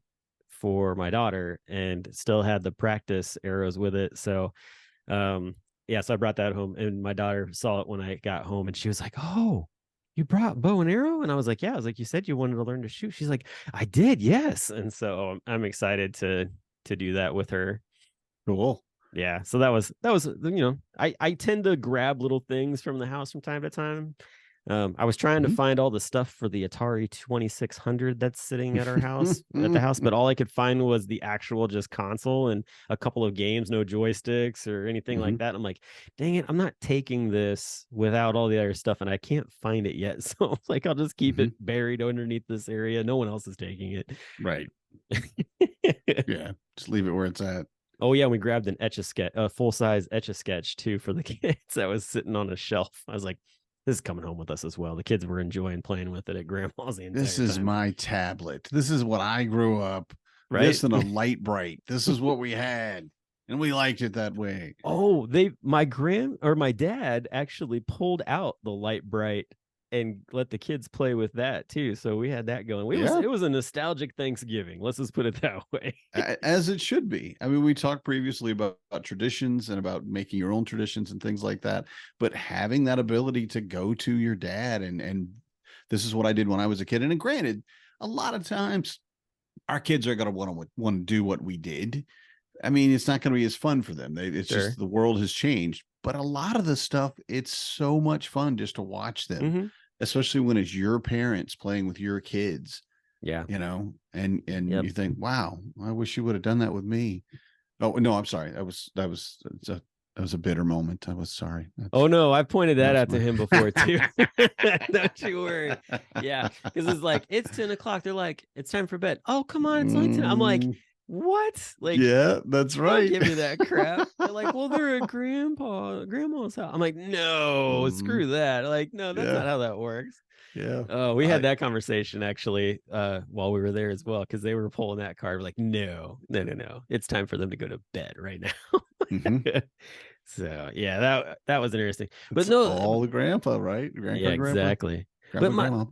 S1: for my daughter, and still had the practice arrows with it. So yeah, so I brought that home, and my daughter saw it when I got home, and she was like, oh, you brought bow and arrow? And I was like, yeah. I was like, you said you wanted to learn to shoot. She's like, I did, yes. And so I'm excited to do that with her.
S2: Cool.
S1: Yeah, so that was I tend to grab little things from the house from time to time. I was trying to find all the stuff for the Atari 2600 that's sitting at our house but all I could find was the actual just console and a couple of games, no joysticks or anything like that. I'm like, dang it, I'm not taking this without all the other stuff, and I can't find it yet. So like, I'll just keep it buried underneath this area. No one else is taking it.
S2: Right. Yeah, just leave it where it's at.
S1: Oh yeah, we grabbed an Etch-a-Sketch, a full-size Etch-a-Sketch too for the kids that was sitting on a shelf. I was like, this is coming home with us as well. The kids were enjoying playing with it at grandma's the entire
S2: This is
S1: time.
S2: my tablet. This is what I grew up. Right? This and a light bright. This is what we had, and we liked it that way.
S1: Oh, my dad actually pulled out the light bright and let the kids play with that too. So we had that going.
S2: Yeah.
S1: It was a nostalgic Thanksgiving. Let's just put it that way.
S2: As it should be. I mean, we talked previously about traditions and about making your own traditions and things like that, but having that ability to go to your dad and this is what I did when I was a kid. And granted, a lot of times our kids are going to want to do what we did. I mean, it's not going to be as fun for them. It's
S1: Sure.
S2: just the world has changed. But a lot of the stuff, it's so much fun just to watch them,
S1: Mm-hmm.
S2: especially when it's your parents playing with your kids.
S1: Yeah.
S2: You know, and
S1: Yep.
S2: you think, wow, I wish you would have done that with me. Oh no, I'm sorry. That was a bitter moment. I was sorry.
S1: Oh no, I pointed that out to
S2: my-
S1: him before too. Don't you worry. Yeah, because it's like it's 10 o'clock. They're like, it's time for bed. Oh come on, it's only 10. I'm like, what? Like,
S2: yeah, that's
S1: don't
S2: right.
S1: give me that crap. They're like, well, they're at grandma's house. I'm like, no, screw that. Like, no, that's not how that works.
S2: Yeah.
S1: We had that conversation actually while we were there as well, because they were pulling that card. We're like, no, it's time for them to go to bed right now.
S2: Mhm.
S1: So yeah, that was interesting. But
S2: It's
S1: no,
S2: all the grandpa, right?
S1: yeah, exactly.
S2: Grandma.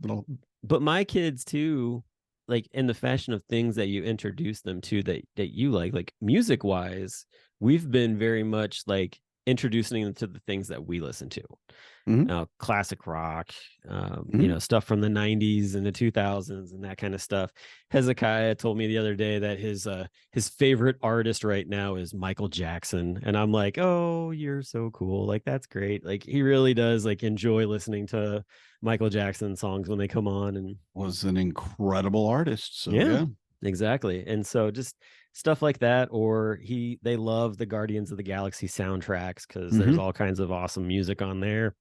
S1: But my kids too, like in the fashion of things that you introduce them to that you like music wise, we've been very much like introducing them to the things that we listen to. Classic rock, you know, stuff from the 90s and the 2000s and that kind of stuff. Hezekiah told me the other day that his favorite artist right now is Michael Jackson, and I'm like, oh, you're so cool, like that's great. Like he really does like enjoy listening to Michael Jackson songs when they come on, and
S2: was an incredible artist. So
S1: yeah. Exactly. And so just stuff like that, or they love the Guardians of the Galaxy soundtracks because there's all kinds of awesome music on there.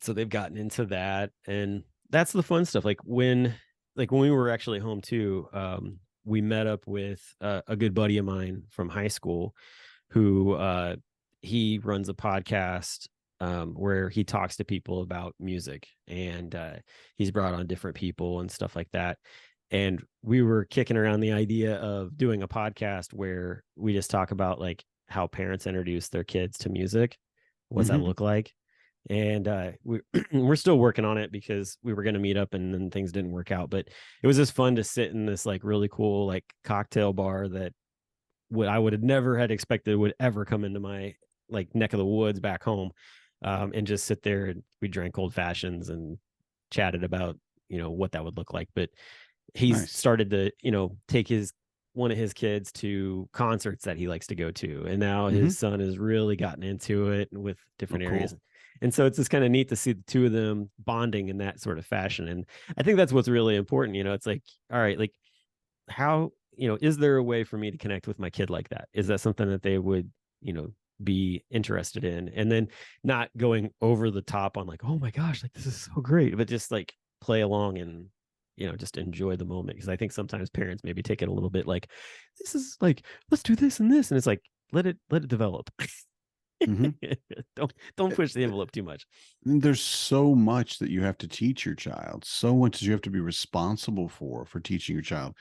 S1: So they've gotten into that, and that's the fun stuff. Like when we were actually home too, we met up with a good buddy of mine from high school who he runs a podcast where he talks to people about music, and he's brought on different people and stuff like that. And we were kicking around the idea of doing a podcast where we just talk about like how parents introduce their kids to music. What's that look like? And we're still working on it because we were going to meet up and then things didn't work out. But it was just fun to sit in this like really cool like cocktail bar that I would have never had expected would ever come into my like neck of the woods back home, and just sit there, and we drank old fashions and chatted about, you know, what that would look like. But he's started to, you know, take one of his kids to concerts that he likes to go to, and now his son has really gotten into it with different areas. Cool. And so it's just kind of neat to see the two of them bonding in that sort of fashion. And I think that's what's really important. You know, it's like, all right, like how, you know, is there a way for me to connect with my kid like that? Is that something that they would, you know, be interested in? And then not going over the top on like, oh my gosh, like this is so great, but just like play along and, you know, just enjoy the moment. Because I think sometimes parents maybe take it a little bit like, this is like, let's do this and this, and it's like, let it develop. Don't push the envelope too much.
S2: There's so much that you have to teach your child, so much that you have to be responsible for teaching your child,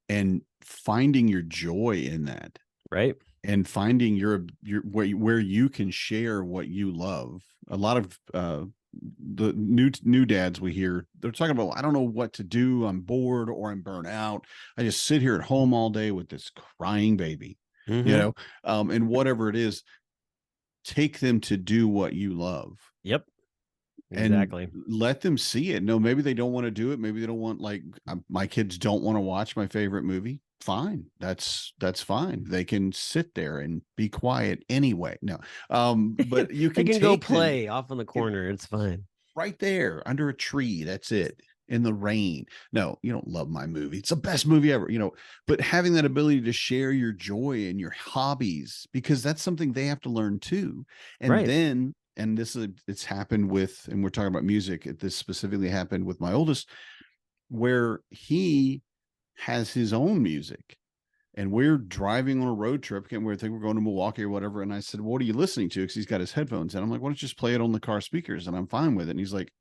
S2: and finding your joy in that,
S1: right?
S2: And finding your where you can share what you love. A lot of the new dads we hear, they're talking about, I don't know what to do, I'm bored or I'm burnt out, I just sit here at home all day with this crying baby, you know, and whatever it is, take them to do what you love.
S1: Yep. Exactly.
S2: And let them see it. No, maybe they don't want to do it. Maybe they don't want, like, my kids don't want to watch my favorite movie. Fine. That's fine. They can sit there and be quiet anyway. No. But you can,
S1: they can go play off in the corner. It's fine.
S2: Right there under a tree. That's it. In the rain. No, you don't love my movie. It's the best movie ever, you know, but having that ability to share your joy and your hobbies, because that's something they have to learn too. And then, and it's happened with, and we're talking about music, this specifically happened with my oldest, where he has his own music, and we're driving on a road trip, and we're going to Milwaukee or whatever. And I said, what are you listening to? Because he's got his headphones in. I'm like, why don't you just play it on the car speakers? And I'm fine with it. And he's like,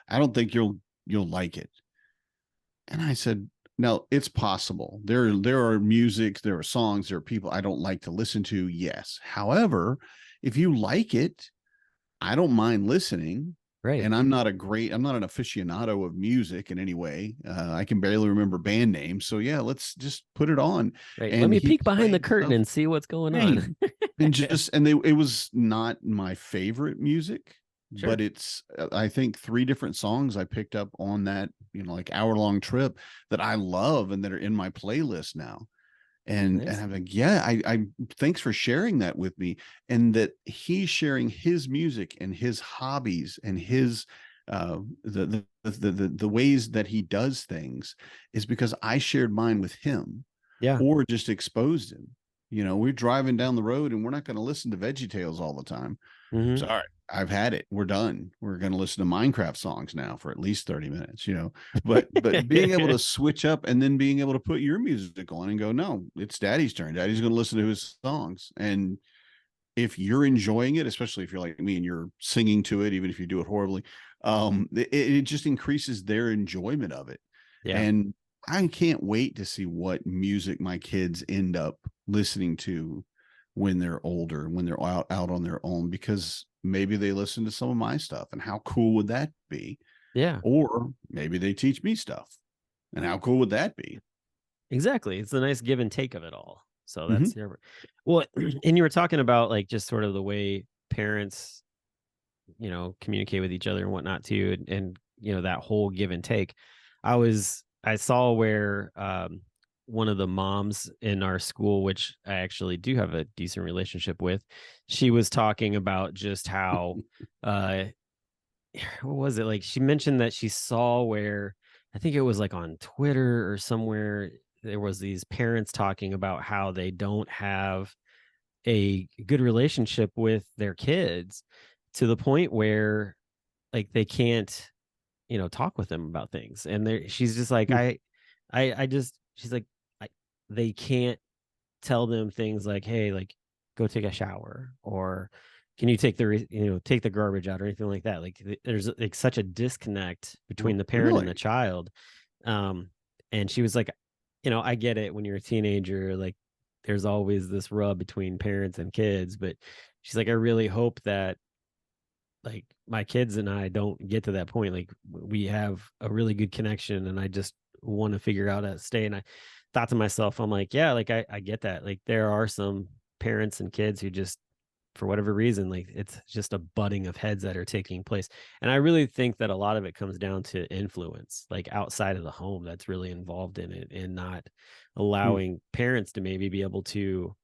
S2: I don't think you'll like it. And I said, no, it's possible. There are music, there are songs, there are people I don't like to listen to. Yes. However, if you like it, I don't mind listening.
S1: Right.
S2: And I'm not an aficionado of music in any way. I can barely remember band names. So yeah, let's just put it on.
S1: Right. Let
S2: And
S1: me
S2: he
S1: peek behind the
S2: played
S1: curtain
S2: stuff.
S1: and see what's going
S2: Hey,
S1: on.
S2: it was not my favorite music,
S1: Sure.
S2: but it's I think 3 different songs I picked up on that, like hour-long trip that I love and that are in my playlist now. And
S1: Nice.
S2: I'm like, yeah, I thanks for sharing that with me. And that he's sharing his music and his hobbies and his the ways that he does things is because I shared mine with him
S1: Yeah.
S2: or just exposed him. We're driving down the road and we're not going to listen to VeggieTales all the time.
S1: Mm-hmm.
S2: Sorry, I've had it. We're done. We're going to listen to Minecraft songs now for at least 30 minutes, but being able to switch up and then being able to put your music on and go, no, it's daddy's turn. Daddy's going to listen to his songs. And if you're enjoying it, especially if you're like me and you're singing to it, even if you do it horribly, it just increases their enjoyment of it.
S1: Yeah.
S2: And I can't wait to see what music my kids end up listening to when they're older, when they're out on their own, because maybe they listen to some of my stuff, and how cool would that be?
S1: Yeah.
S2: Or maybe they teach me stuff, and how cool would that be?
S1: Exactly. It's a nice give and take of it all. So
S2: Mhm.
S1: that's well, and you were talking about like just sort of the way parents, communicate with each other and whatnot too, and that whole give and take. I saw where one of the moms in our school, which I actually do have a decent relationship with, she was talking about just how uh what was it, like she mentioned that she saw where, I think it was like on Twitter or somewhere, there was these parents talking about how they don't have a good relationship with their kids, to the point where like they can't, talk with them about things. And she's just like,
S2: Hmm.
S1: I just, she's like, I, they can't tell them things like, hey, like go take a shower, or can you take take the garbage out, or anything like that. Like there's like such a disconnect between the parent and the
S2: Really?
S1: child. um and she was like, I get it, when you're a teenager, like there's always this rub between parents and kids, but she's like, I really hope that like my kids and I don't get to that point. Like we have a really good connection, and I just want to figure out how to stay. And I thought to myself, I'm like, yeah, like I get that. Like there are some parents and kids who just, for whatever reason, like it's just a butting of heads that are taking place. And I really think that a lot of it comes down to influence, like outside of the home, that's really involved in it, and not
S2: Hmm.
S1: allowing parents to maybe be able to,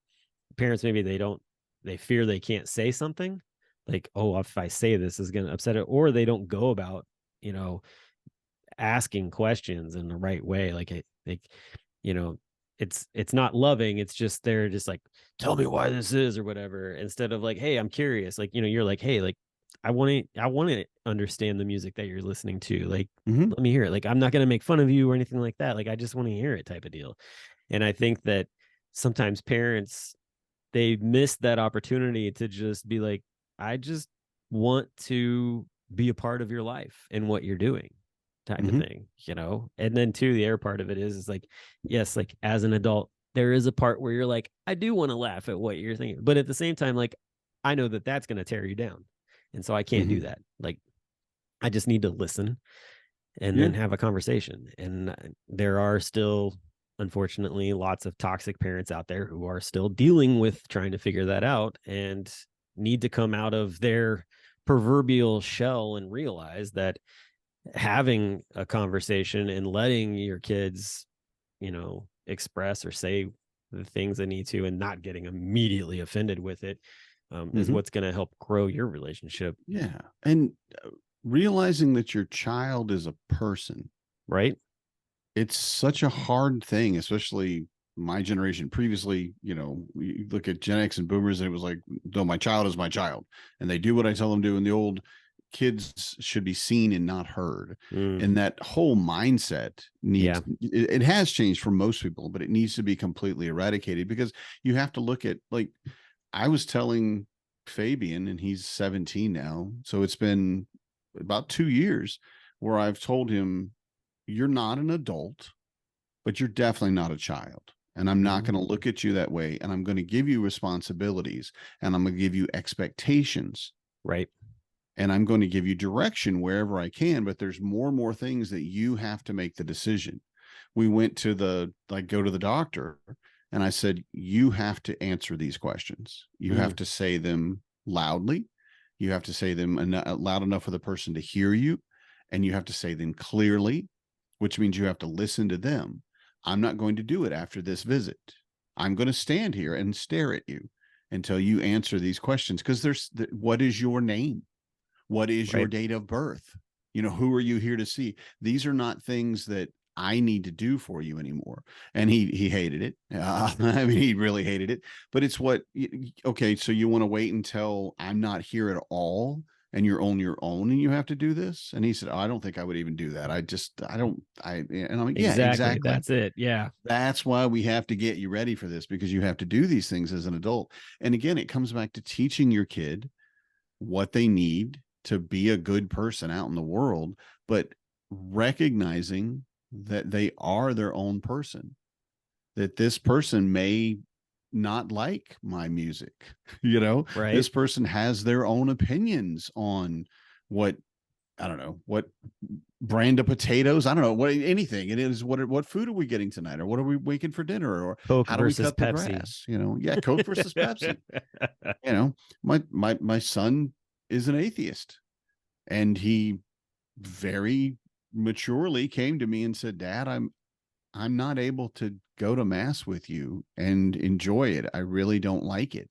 S1: parents maybe they fear they can't say something, like, oh, if I say this is going to upset it, or they don't go about, you know asking questions in the right way. Like you know it's not loving, it's just they're just like, tell me why this is or whatever, instead of like, hey, I'm curious, like, you're like, hey, like I want to understand the music that you're listening to, like
S2: Hmm.
S1: let me hear it, like I'm not going to make fun of you or anything like that, like I just want to hear it, type of deal. And I think that sometimes parents, they miss that opportunity to just be like, I just want to be a part of your life and what you're doing, type of
S2: Hmm.
S1: thing. And then too, the other part of it is like, yes, like as an adult, there is a part where you're like, I do want to laugh at what you're thinking, but at the same time, like I know that that's going to tear you down, and so I can't do
S2: Hmm.
S1: that. Like I just need to listen and
S2: Yeah.
S1: then have a conversation. And there are still, unfortunately, lots of toxic parents out there who are still dealing with trying to figure that out, and need to come out of their proverbial shell and realize that having a conversation and letting your kids, express or say the things they need to, and not getting immediately offended with it, is
S2: Hmm.
S1: what's going to help grow your relationship.
S2: Yeah. And realizing that your child is a person,
S1: Right.
S2: it's such a hard thing, especially my generation. Previously, you look at Gen X and boomers, and it was like, no, my child is my child, and they do what I tell them to. And the old kids should be seen and not heard.
S1: Mm,
S2: And that whole mindset
S1: yeah.
S2: it has changed for most people, but it needs to be completely eradicated, because you have to look at, like, I was telling Fabian, and he's 17 now. So it's been about 2 years where I've told him, you're not an adult, but you're definitely not a child. And I'm not
S1: Mhm.
S2: going to look at you that way. And I'm going to give you responsibilities, and I'm going to give you expectations.
S1: Right.
S2: and I'm going to give you direction wherever I can, but there's more and more things that you have to make the decision. We went to go to the doctor, and I said, you have to answer these questions. You have to say them loudly. You have to say them loud enough for the person to hear you, and you have to say them clearly, which means you have to listen to them. I'm not going to do it after this visit. I'm going to stand here and stare at you until you answer these questions. Because what is your name? What is your date of birth? Who are you here to see? These are not things that I need to do for you anymore. And he hated it. I mean, he really hated it. But it's okay, so you want to wait until I'm not here at all and you're on your own and you have to do this? And he said, I don't think I would even do that. And I'm like, yeah, exactly.
S1: That's it. Yeah.
S2: That's why we have to get you ready for this, because you have to do these things as an adult. And again, it comes back to teaching your kid what they need to be a good person out in the world, but recognizing that they are their own person, that this person may not like my music, this person has their own opinions on what brand of potatoes, I don't know, anything it is, what food are we getting tonight, or what are we making for dinner, or
S1: Coke
S2: how do we
S1: versus
S2: cut the
S1: Pepsi.
S2: grass, Coke versus Pepsi. My son is an atheist, and he very maturely came to me and said, Dad, I'm not able to go to mass with you and enjoy it. I really don't like it,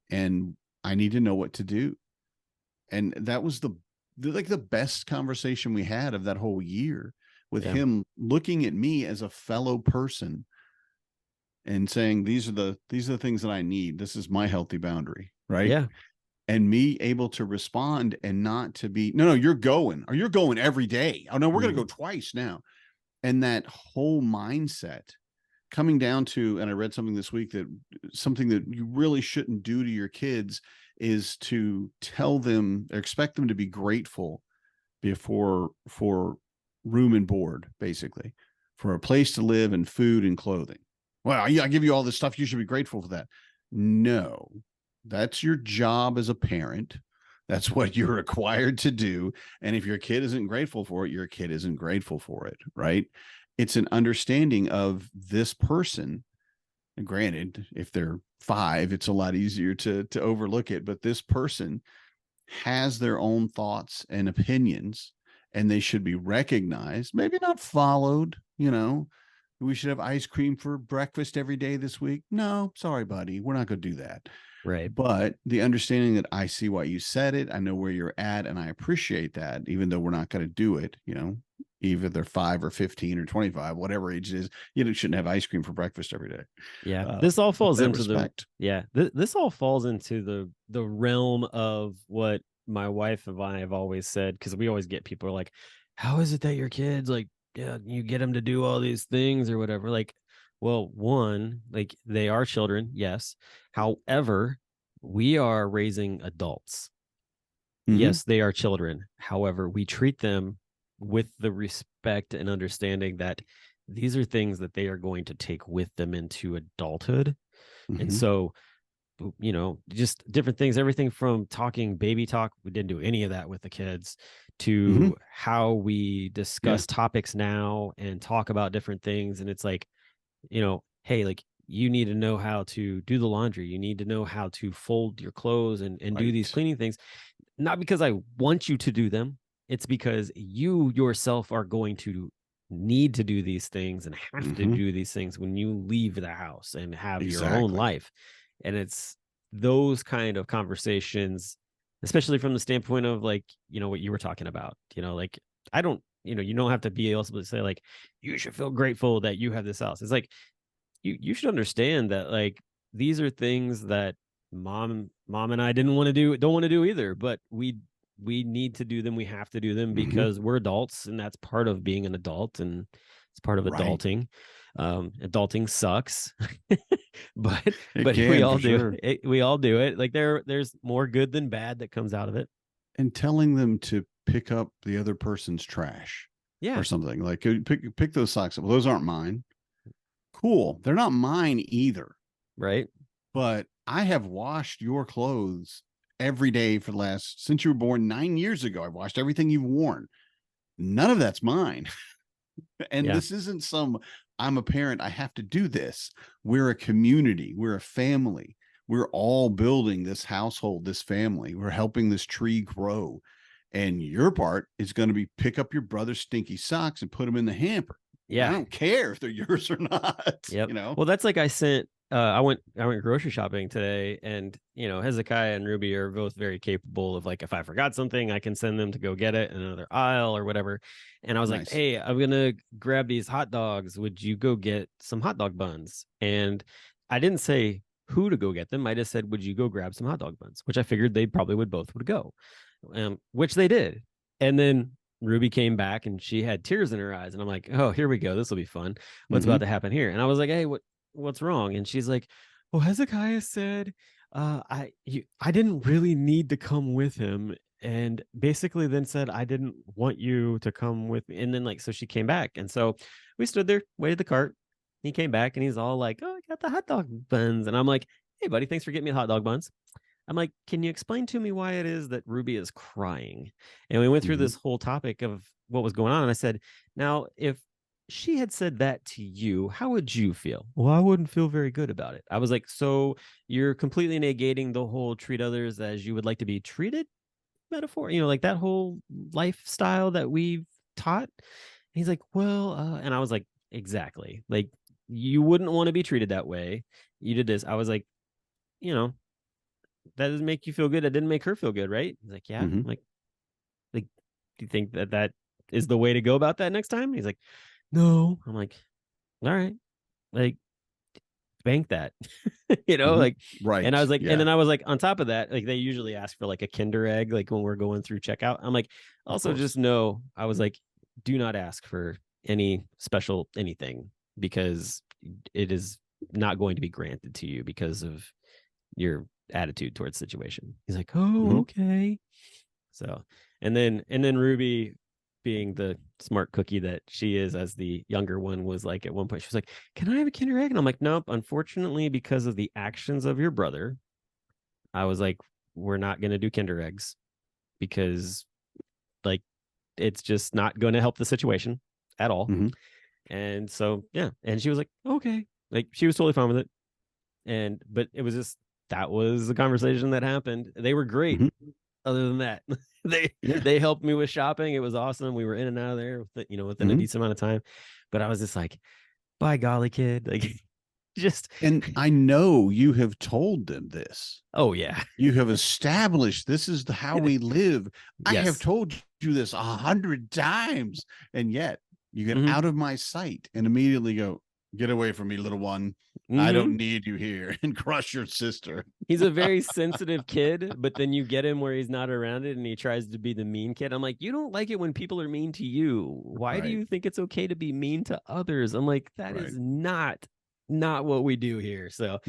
S2: and I need to know what to do. And that was the best conversation we had of that whole year, with him looking at me as a fellow person and saying, these are the things that I need. This is my healthy boundary. Right.
S1: Yeah.
S2: And me able to respond and not to be, no, you're going, or you're going every day. Oh no, we're going to go twice now. And that whole mindset coming down to, and I read something this week, that something that you really shouldn't do to your kids is to tell them or expect them to be grateful for room and board, basically, for a place to live and food and clothing. Well, I give you all this stuff, you should be grateful for that. No, that's your job as a parent. That's what you're required to do. And if your kid isn't grateful for it, your kid isn't grateful for it, right? It's an understanding of this person. And granted, if they're 5, it's a lot easier to overlook it. But this person has their own thoughts and opinions, and they should be recognized, maybe not followed. We should have ice cream for breakfast every day this week. No, sorry, buddy, we're not going to do that.
S1: Right.
S2: But the understanding that I see why you said it, I know where you're at, and I appreciate that, even though we're not going to do it, either they're 5 or 15 or 25, whatever age it is, shouldn't have ice cream for breakfast every day.
S1: Yeah. This all falls into
S2: respect.
S1: This all falls into the realm of what my wife and I have always said, because we always get people like, how is it that your kids, like, you get them to do all these things or whatever? Like, well, one, like, they are children, yes. However, we are raising adults. Yes, they are children. However, we treat them with the respect and understanding that these are things that they are going to take with them into adulthood. And so, just different things, everything from talking baby talk, we didn't do any of that with the kids, to how we discuss topics now and talk about different things. And it's like, hey, like, you need to know how to do the laundry. You need to know how to fold your clothes and do these cleaning things. Not because I want you to do them. It's because you yourself are going to need to do these things and have to do these things when you leave the house and have your own life. And it's those kind of conversations, especially from the standpoint of, like, what you were talking about, like, I don't, you don't have to be able to say, like, you should feel grateful that you have this house. It's like, you should understand that, like, these are things that mom and I don't want to do either, but we need to do them. We have to do them because we're adults, and that's part of being an adult, and it's part of adulting. Adulting sucks, but we all do it. We all do it. Like, there's more good than bad that comes out of it.
S2: And telling them to pick up the other person's trash, or something, like, pick those socks up. Well, those aren't mine. Cool. They're not mine either.
S1: Right.
S2: But I have washed your clothes every day for the last, since you were born 9 years ago. I've watched everything you've worn. None of that's mine. And
S1: Yeah.
S2: this isn't I'm a parent, I have to do this. We're a community. We're a family. We're all building this household, this family. We're helping this tree grow. And your part is going to be pick up your brother's stinky socks and put them in the hamper.
S1: Yeah.
S2: I don't care if they're yours or not.
S1: Yep.
S2: You know?
S1: Well, that's like I sent I went grocery shopping today, and Hezekiah and Ruby are both very capable of, like, if I forgot something, I can send them to go get it in another aisle or whatever. And I was like, hey, I'm gonna grab these hot dogs. Would you go get some hot dog buns? And I didn't say who to go get them. I just said, would you go grab some hot dog buns? Which I figured they probably would go. Which they did. And then Ruby came back and she had tears in her eyes, and I'm like, oh, here we go. This will be fun. What's about to happen here? And I was like, hey, what's wrong? And she's like, well, Hezekiah said I didn't really need to come with him, and basically then said I didn't want you to come with me. And then, like, so she came back, and so we stood there, waited the cart. He came back and he's all like, oh, I got the hot dog buns. And I'm like, hey buddy, thanks for getting me the hot dog buns. I'm like, can you explain to me why it is that Ruby is crying? And we went through this whole topic of what was going on. And I said, now, if she had said that to you, how would you feel? Well, I wouldn't feel very good about it. I was like, so you're completely negating the whole treat others as you would like to be treated metaphor, like that whole lifestyle that we've taught. And he's like, well, and I was like, exactly. Like, you wouldn't want to be treated that way. You did this. I was like, that doesn't make you feel good. That didn't make her feel good, right? He's like, yeah. I'm like, do you think that is the way to go about that next time? He's like, no. I'm like, all right, like, bank that, like,
S2: right.
S1: And I was like, and then I was like, on top of that, like, they usually ask for like a Kinder Egg, like when we're going through checkout. I'm like, also just know, I was like, do not ask for any special anything, because it is not going to be granted to you because of your attitude towards the situation. He's like, oh, okay. So, and then Ruby, being the smart cookie that she is, as the younger one, was like, at one point she was like, can I have a Kinder Egg? And I'm like, nope, unfortunately, because of the actions of your brother, I was like, we're not going to do Kinder Eggs, because, like, it's just not going to help the situation at all. And so, yeah. And she was like, okay. Like, she was totally fine with it. But it was just, that was the conversation that happened. They were great. Other than that, they helped me with shopping. It was awesome. We were in and out of there within a decent amount of time. But I was just like, by golly, kid, like, just.
S2: And I know you have told them this.
S1: Oh yeah,
S2: you have established this is how we live. I have told you this 100 times, and yet you get out of my sight and immediately go, get away from me, little one. I don't need you here, and crush your sister.
S1: He's a very sensitive kid, but then you get him where he's not around it and he tries to be the mean kid. I'm like, you don't like it when people are mean to you. Why do you think it's okay to be mean to others? I'm like, that is not what we do here. So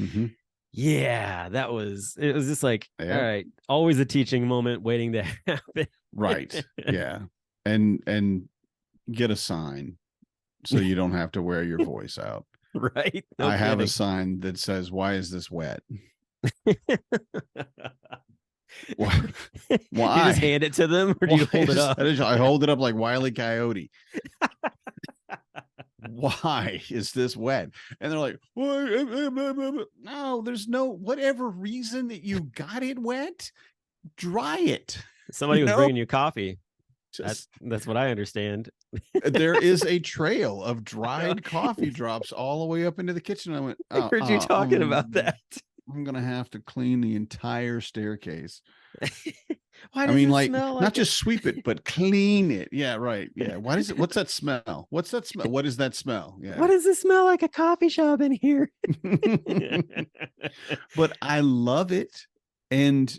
S1: yeah, it was just like, all right, always a teaching moment waiting to happen.
S2: Right. Yeah. And get a sign so you don't have to wear your voice out.
S1: Right.
S2: No I have a sign that says, why is this wet? Why?
S1: You just hand it to them, or do you hold it up?
S2: I hold it up like Wile E. Coyote. Why is this wet? And they're like, no, there's no, whatever reason that you got it wet, dry it.
S1: Somebody was bringing you coffee. That's what I understand.
S2: There is a trail of dried coffee drops all the way up into the kitchen. I went,
S1: I heard you talking about that.
S2: I'm gonna have to clean the entire staircase.
S1: Why does it smell
S2: not just sweep it, but clean it. Yeah, right. Yeah. Why does it? What's that smell? What's that smell? What is that smell? Yeah.
S1: What does it smell like? A coffee shop in here.
S2: But I love it, and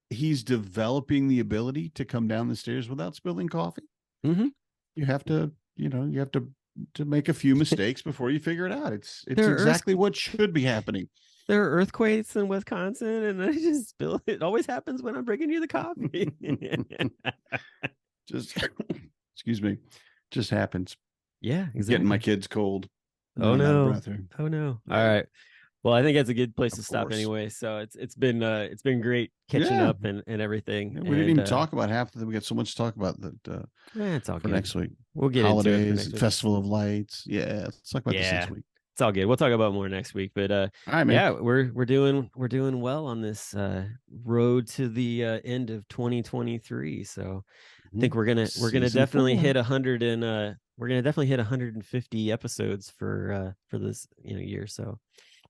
S2: he's developing the ability to come down the stairs without spilling coffee. You have to, to make a few mistakes before you figure it out. It's exactly what should be happening.
S1: There are earthquakes in Wisconsin, and I just spill it. It always happens when I'm bringing you the coffee.
S2: Excuse me, just happens.
S1: Yeah, exactly.
S2: Getting my kids cold.
S1: Oh no. Oh no. All right. Well, I think that's a good place to
S2: Of
S1: stop
S2: course.
S1: anyway. So it's been great catching
S2: Yeah.
S1: up and everything.
S2: Yeah, we didn't even
S1: And,
S2: talk about half of them. We got so much to talk about that
S1: it's all
S2: for
S1: good.
S2: next week.
S1: We'll get into it for
S2: Holidays,
S1: next week.
S2: Festival of Lights. Yeah, let's talk about this next week.
S1: It's all good. We'll talk about more next week. But
S2: All right, man.
S1: yeah, we're doing well on this road to the end of 2023. So I think we're gonna
S2: Season
S1: definitely
S2: 4.
S1: hit 100 and we're gonna definitely hit 150 episodes for this year. So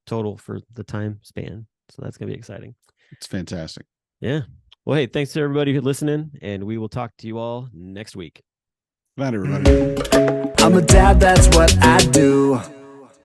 S1: total for the time span. So that's gonna be exciting.
S2: It's fantastic.
S1: Yeah. Well, hey, thanks to everybody who's listening, and we will talk to you all next week.
S2: Good night, everybody.
S3: I'm a dad, that's what I do.